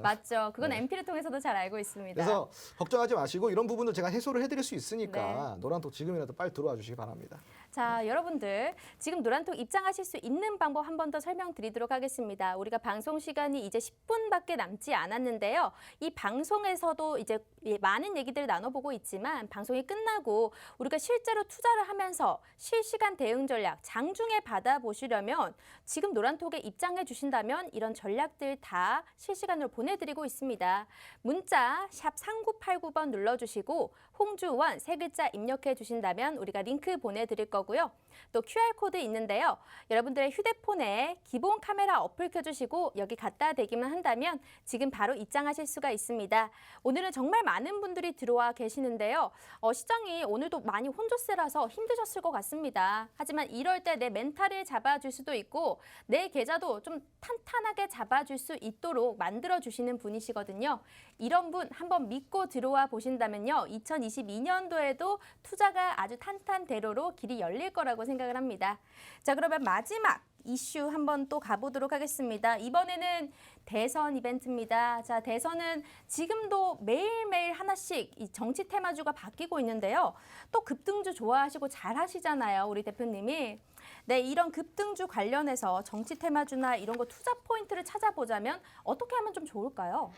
맞죠. 그건 네. MP를 통해서도 잘 알고 있습니다. 그래서 걱정하지 마시고 이런 부분들 제가 해소를 해드릴 수 있으니까 네. 노란톡 지금이라도 빨리 들어와 주시기 바랍니다. 자, 여러분들 지금 노란톡 입장하실 수 있는 방법 한 번 더 설명드리도록 하겠습니다. 우리가 방송 시간이 이제 10분밖에 남지 않았는데요. 이 방송에서도 이제 많은 얘기들을 나눠보고 있지만 방송이 끝나고 우리가 실제로 투자를 하면서 실시간 대응 전략 장중에 받아보시려면 지금 노란톡에 입장해 주신다면 이런 전략들 다 실시간으로 보내드리고 있습니다. 문자 샵 3989번 눌러주시고 홍주원 세 글자 입력해 주신다면 우리가 링크 보내드릴 거고요. 또 QR코드 있는데요. 여러분들의 휴대폰에 기본 카메라 어플 켜주시고 여기 갖다 대기만 한다면 지금 바로 입장하실 수가 있습니다. 오늘은 정말 많은 분들이 들어와 계시는데요. 시장이 오늘도 많이 혼조세라서 힘드셨을 것 같습니다. 하지만 이럴 때 내 멘탈을 잡아줄 수도 있고 내 계좌도 좀 탄탄하게 잡아줄 수 있도록 만들어주시는 분이시거든요. 이런 분 한번 믿고 들어와 보신다면요. 2022년도에도 투자가 아주 탄탄대로로 길이 열릴 거라고 생각을 합니다. 자, 그러면 마지막 이슈 한번 또 가보도록 하겠습니다. 이번에는 대선 이벤트입니다. 자, 대선은 지금도 매일매일 하나씩 이 정치 테마주가 바뀌고 있는데요. 또 급등주 좋아하시고 잘 하시잖아요, 우리 대표님이. 네, 이런 급등주 관련해서 정치 테마주나 이런 거 투자 포인트를 찾아보자면 어떻게 하면 좀 좋을까요?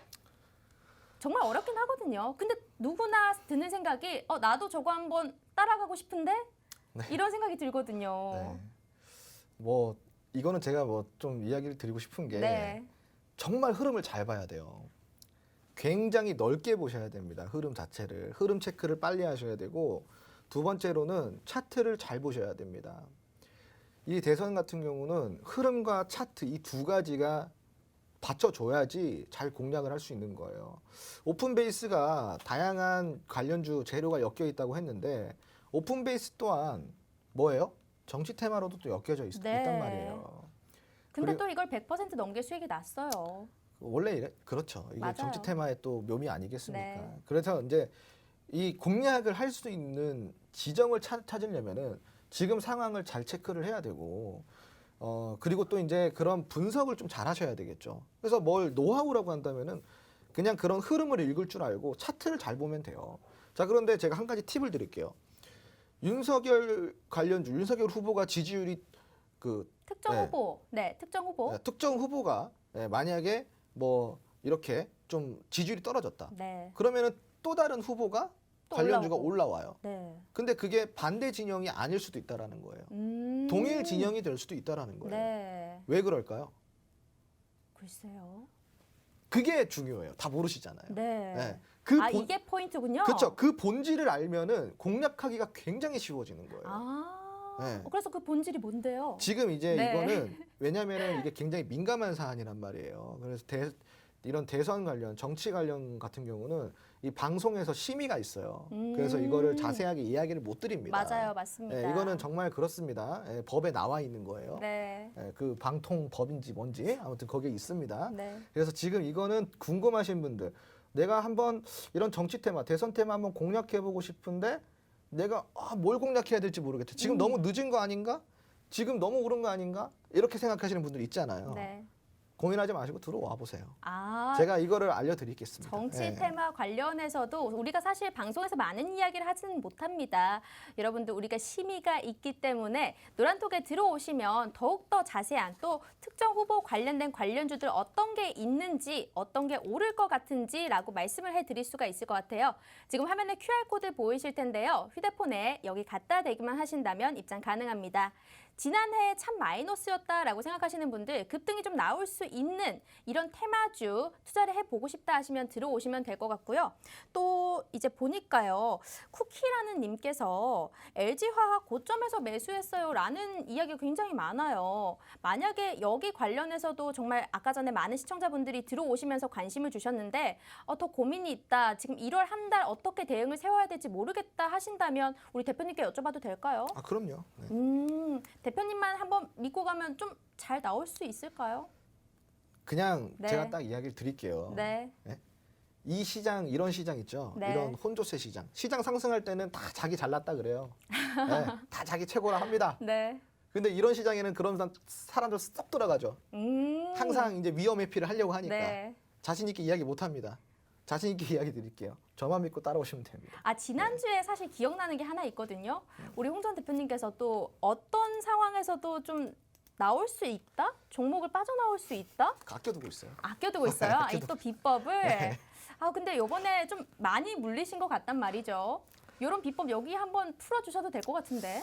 정말 어렵긴 하거든요. 근데 누구나 드는 생각이 나도 저거 한번 따라가고 싶은데? 네. 이런 생각이 들거든요. 네. 뭐 이거는 제가 뭐 좀 이야기를 드리고 싶은 게 네. 정말 흐름을 잘 봐야 돼요. 굉장히 넓게 보셔야 됩니다. 흐름 자체를. 흐름 체크를 빨리 하셔야 되고 두 번째로는 차트를 잘 보셔야 됩니다. 이 대선 같은 경우는 흐름과 차트 이 두 가지가 받쳐줘야지 잘 공략을 할 수 있는 거예요. 오픈베이스가 다양한 관련주 재료가 엮여 있다고 했는데 오픈베이스 또한 뭐예요? 정치 테마로도 또 엮여져 네. 있단 말이에요. 근데 그리고- 또 이걸 100% 넘길 수익이 났어요. 원래 이래 그렇죠. 이게 맞아요. 정치 테마의 또 묘미 아니겠습니까? 네. 그래서 이제 이 공략을 할 수 있는 지점을 찾으려면은 지금 상황을 잘 체크를 해야 되고 그리고 또 이제 그런 분석을 좀 잘 하셔야 되겠죠. 그래서 뭘 노하우라고 한다면은 그냥 그런 흐름을 읽을 줄 알고 차트를 잘 보면 돼요. 자, 그런데 제가 한 가지 팁을 드릴게요. 윤석열 관련주, 윤석열 후보가 지지율이 그 특정 네. 후보, 네, 특정 후보. 특정 후보가 만약에 뭐 이렇게 좀 지지율이 떨어졌다. 네, 그러면은 또 다른 후보가 또 관련주가 올라오고. 올라와요. 네. 근데 그게 반대 진영이 아닐 수도 있다라는 거예요. 동일 진영이 될 수도 있다라는 거예요. 네, 왜 그럴까요? 글쎄요. 그게 중요해요. 다 모르시잖아요. 네. 네. 그 아, 본- 이게 포인트군요. 그렇죠. 그 본질을 알면은 공략하기가 굉장히 쉬워지는 거예요. 아, 네. 그래서 그 본질이 뭔데요? 지금 이제 네. 이거는 왜냐면은 이게 굉장히 민감한 사안이란 말이에요. 그래서 이런 대선 관련, 정치 관련 같은 경우는 이 방송에서 심의가 있어요. 그래서 이거를 자세하게 이야기를 못 드립니다. 맞아요, 맞습니다. 예, 이거는 정말 그렇습니다. 예, 법에 나와 있는 거예요. 네, 예, 그 방통법인지 뭔지 아무튼 거기에 있습니다. 네, 그래서 지금 이거는 궁금하신 분들, 내가 한번 이런 정치 테마, 대선 테마 한번 공략해보고 싶은데 내가 뭘 공략해야 될지 모르겠다. 지금 너무 늦은 거 아닌가? 지금 너무 오른 거 아닌가? 이렇게 생각하시는 분들 있잖아요. 네. 고민하지 마시고 들어와 보세요. 아, 제가 이거를 알려드리겠습니다. 정치 예. 테마 관련해서도 우리가 사실 방송에서 많은 이야기를 하지는 못합니다. 여러분들 우리가 심의가 있기 때문에 노란톡에 들어오시면 더욱더 자세한 또 특정 후보 관련된 관련주들 어떤 게 있는지 어떤 게 오를 것 같은지라고 말씀을 해드릴 수가 있을 것 같아요. 지금 화면에 QR코드 보이실 텐데요. 휴대폰에 여기 갖다 대기만 하신다면 입장 가능합니다. 지난해 참 마이너스였다라고 생각하시는 분들 급등이 좀 나올 수 있는 이런 테마주 투자를 해보고 싶다 하시면 들어오시면 될 것 같고요. 또 이제 보니까요. 쿠키라는 님께서 LG화학 고점에서 매수했어요 라는 이야기가 굉장히 많아요. 만약에 여기 관련해서도 정말 아까 전에 많은 시청자분들이 들어오시면서 관심을 주셨는데 더 고민이 있다. 지금 1월 한 달 어떻게 대응을 세워야 될지 모르겠다 하신다면 우리 대표님께 여쭤봐도 될까요? 그럼요. 네. 대표님만 한번 믿고 가면 좀 잘 나올 수 있을까요? 그냥 네. 제가 딱 이야기를 드릴게요. 네. 이 시장, 이런 시장 있죠. 네. 이런 혼조세 시장. 시장 상승할 때는 다 자기 잘났다 그래요. 네, 다 자기 최고라 합니다. 네. 근데 이런 시장에는 그런 사람들 쏙 돌아가죠. 항상 이제 위험 회피를 하려고 하니까 네. 자신 있게 이야기 못 합니다. 자신 있게 이야기 드릴게요. 저만 믿고 따라오시면 됩니다. 지난주에 사실 기억나는 게 하나 있거든요. 우리 홍 전 대표님께서 또 어떤 상황에서도 좀 나올 수 있다? 종목을 빠져나올 수 있다? 아껴두고 있어요. 아껴두고 있어요. 이 또 비법을. 네. 근데 요번에 좀 많이 물리신 것 같단 말이죠. 이런 비법 여기 한번 풀어주셔도 될 것 같은데.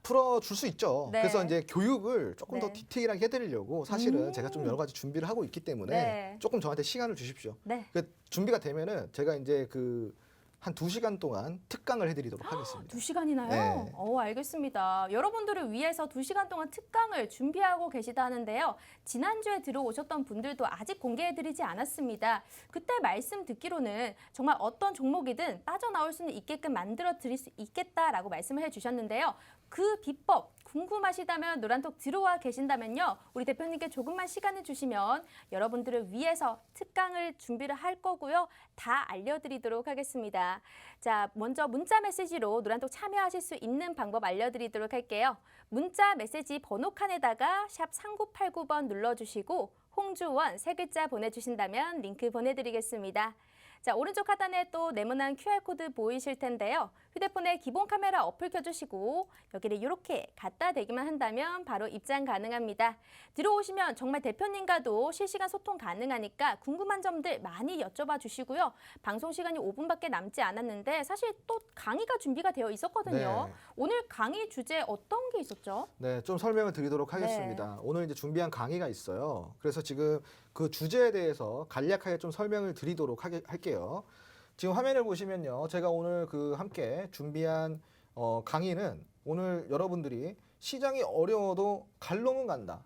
풀어줄 수 있죠. 네. 그래서 이제 교육을 조금 더 네. 디테일하게 해드리려고 사실은 제가 좀 여러 가지 준비를 하고 있기 때문에 네. 조금 저한테 시간을 주십시오. 네. 그 준비가 되면은 제가 이제 그 한 2시간 동안 특강을 해드리도록 하겠습니다. 2시간이나요? 네. 알겠습니다. 여러분들을 위해서 2시간 동안 특강을 준비하고 계시다 하는데요. 지난주에 들어오셨던 분들도 아직 공개해드리지 않았습니다. 그때 말씀 듣기로는 정말 어떤 종목이든 빠져나올 수는 있게끔 만들어 드릴 수 있겠다라고 말씀을 해주셨는데요. 그 비법 궁금하시다면 노란톡 들어와 계신다면요. 우리 대표님께 조금만 시간을 주시면 여러분들을 위해서 특강을 준비를 할 거고요. 다 알려드리도록 하겠습니다. 자, 먼저 문자 메시지로 노란톡 참여하실 수 있는 방법 알려드리도록 할게요. 문자 메시지 번호 칸에다가 샵 3989번 눌러주시고 홍주원 3글자 보내주신다면 링크 보내드리겠습니다. 자, 오른쪽 하단에 또 네모난 QR코드 보이실 텐데요. 휴대폰에 기본 카메라 어플 켜주시고 여기를 이렇게 갖다 대기만 한다면 바로 입장 가능합니다. 들어오시면 정말 대표님과도 실시간 소통 가능하니까 궁금한 점들 많이 여쭤봐 주시고요. 방송 시간이 5분밖에 남지 않았는데 사실 또 강의가 준비가 되어 있었거든요. 네. 오늘 강의 주제 어떤 게 있었죠? 네, 좀 설명을 드리도록 하겠습니다. 오늘 이제 준비한 강의가 있어요. 그래서 지금 그 주제에 대해서 간략하게 좀 설명을 드리도록 할게요. 지금 화면을 보시면요. 제가 오늘 그 함께 준비한 강의는 오늘 여러분들이 시장이 어려워도 갈놈은 간다.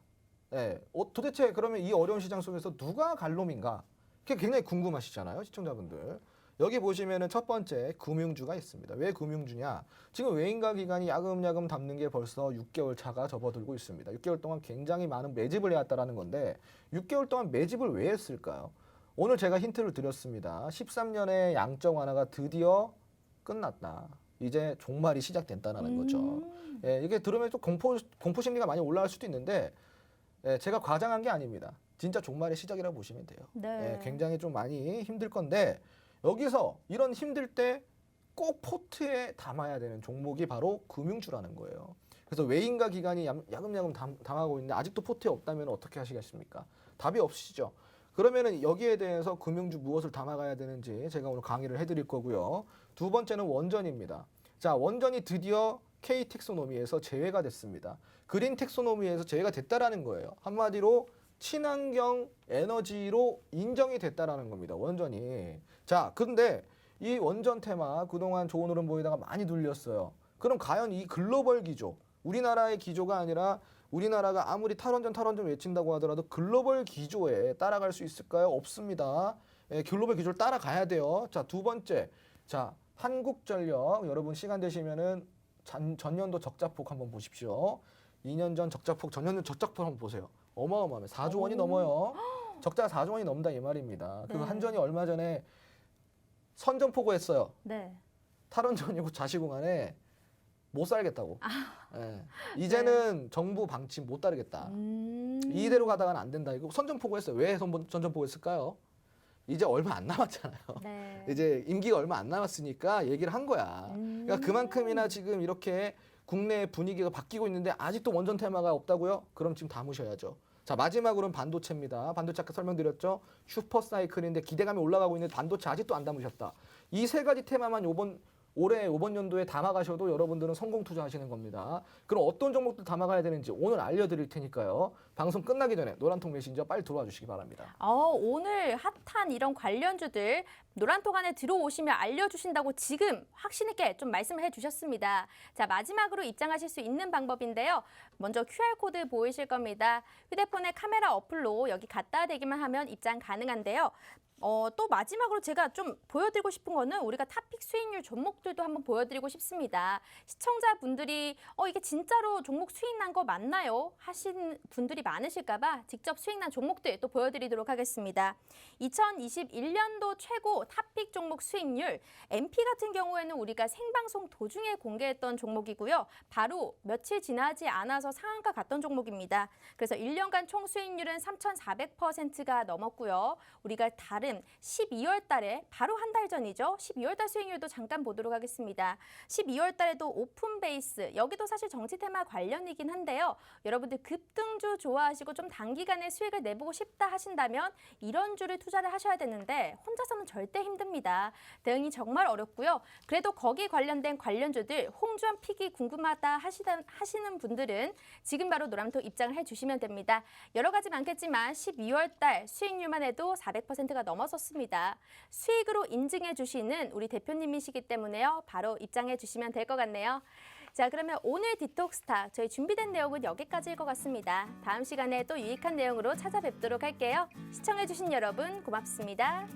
네, 도대체 그러면 이 어려운 시장 속에서 누가 갈놈인가? 그게 굉장히 궁금하시잖아요, 시청자분들. 여기 보시면은 첫 번째 금융주가 있습니다. 왜 금융주냐? 지금 외인가 기관이 야금야금 담는 게 벌써 6개월 차가 접어들고 있습니다. 6개월 동안 굉장히 많은 매집을 해왔다라는 건데 6개월 동안 매집을 왜 했을까요? 오늘 제가 힌트를 드렸습니다. 13년의 양적 완화가 드디어 끝났다. 이제 종말이 시작된다는 거죠. 예, 이게 들으면 좀 공포 심리가 많이 올라갈 수도 있는데 예, 제가 과장한 게 아닙니다. 진짜 종말의 시작이라고 보시면 돼요. 네. 예, 굉장히 좀 많이 힘들 건데 여기서 이런 힘들 때 꼭 포트에 담아야 되는 종목이 바로 금융주라는 거예요. 그래서 외인가 기관이 야금야금 당하고 있는데 아직도 포트에 없다면 어떻게 하시겠습니까? 답이 없으시죠? 그러면은 여기에 대해서 금융주 무엇을 담아가야 되는지 제가 오늘 강의를 해드릴 거고요. 두 번째는 원전입니다. 자, 원전이 드디어 K 텍소노미에서 제외가 됐습니다. 그린 텍소노미에서 제외가 됐다라는 거예요. 한마디로 친환경 에너지로 인정이 됐다라는 겁니다. 원전이. 자, 근데 이 원전 테마 그동안 좋은 흐름 보이다가 많이 눌렸어요. 그럼 과연 이 글로벌 기조, 우리나라의 기조가 아니라 우리나라가 아무리 탈원전 외친다고 하더라도 글로벌 기조에 따라갈 수 있을까요? 없습니다. 예, 글로벌 기조를 따라가야 돼요. 자, 두 번째. 자, 한국전력 여러분 시간 되시면은 전년도 적자폭 한번 보십시오. 2년 전 적자폭, 전년도 적자폭 한번 보세요. 어마어마하면 4조 원이 넘어요. 적자가 4조 원이 넘는다 이 말입니다. 네. 그 한전이 얼마 전에 선전포고했어요. 네. 탈원전이고 자시공안에 못 살겠다고. 예. 이제는 정부 방침 못 따르겠다. 이대로 가다가는 안 된다. 이거 선전포고했어요. 왜 선전포고했을까요? 이제 얼마 안 남았잖아요. 네. 이제 임기가 얼마 안 남았으니까 얘기를 한 거야. 그러니까 그만큼이나 지금 이렇게 국내 분위기가 바뀌고 있는데 아직도 원전 테마가 없다고요? 그럼 지금 담으셔야죠. 자, 마지막으로는 반도체입니다. 반도체 아까 설명드렸죠? 슈퍼사이클인데 기대감이 올라가고 있는데 반도체 아직도 안 담으셨다. 이 세 가지 테마만 올해 이번 연도에 담아가셔도 여러분들은 성공 투자하시는 겁니다. 그럼 어떤 종목들 담아가야 되는지 오늘 알려드릴 테니까요. 방송 끝나기 전에 노란통 메신저 빨리 들어와 주시기 바랍니다. 오늘 핫한 이런 관련주들 노란통 안에 들어오시면 알려주신다고 지금 확신 있게 좀 말씀을 해주셨습니다. 자, 마지막으로 입장하실 수 있는 방법인데요. 먼저 QR코드 보이실 겁니다. 휴대폰의 카메라 어플로 여기 갖다 대기만 하면 입장 가능한데요. 또 마지막으로 제가 좀 보여드리고 싶은 거는 우리가 탑픽 수익률 종목들도 한번 보여드리고 싶습니다. 시청자분들이 이게 진짜로 종목 수익 난 거 맞나요? 하신 분들이 많으실까 봐 직접 수익 난 종목들 또 보여드리도록 하겠습니다. 2021년도 최고 탑픽 종목 수익률 MP 같은 경우에는 우리가 생방송 도중에 공개했던 종목이고요. 바로 며칠 지나지 않아서 상한가 갔던 종목입니다. 그래서 1년간 총 수익률은 3,400%가 넘었고요. 우리가 다른 12월 달에 바로 한 달 전이죠. 12월 달 수익률도 잠깐 보도록 하겠습니다. 12월 달에도 오픈 베이스, 여기도 사실 정치 테마 관련이긴 한데요. 여러분들 급등주 좋아하시고 좀 단기간에 수익을 내보고 싶다 하신다면 이런 주를 투자를 하셔야 되는데 혼자서는 절대 힘듭니다. 대응이 정말 어렵고요. 그래도 거기 관련된 관련주들 홍주원 픽이 궁금하다 하시는 분들은 지금 바로 노람톡 입장을 해주시면 됩니다. 여러 가지 많겠지만 12월 달 수익률만 해도 400%가 넘어섰습니다. 수익으로 인증해 주시는 우리 대표님이시기 때문에요. 바로 입장해 주시면 될 것 같네요. 자, 그러면 오늘 디톡스타 저희 준비된 내용은 여기까지일 것 같습니다. 다음 시간에 또 유익한 내용으로 찾아뵙도록 할게요. 시청해 주신 여러분 고맙습니다.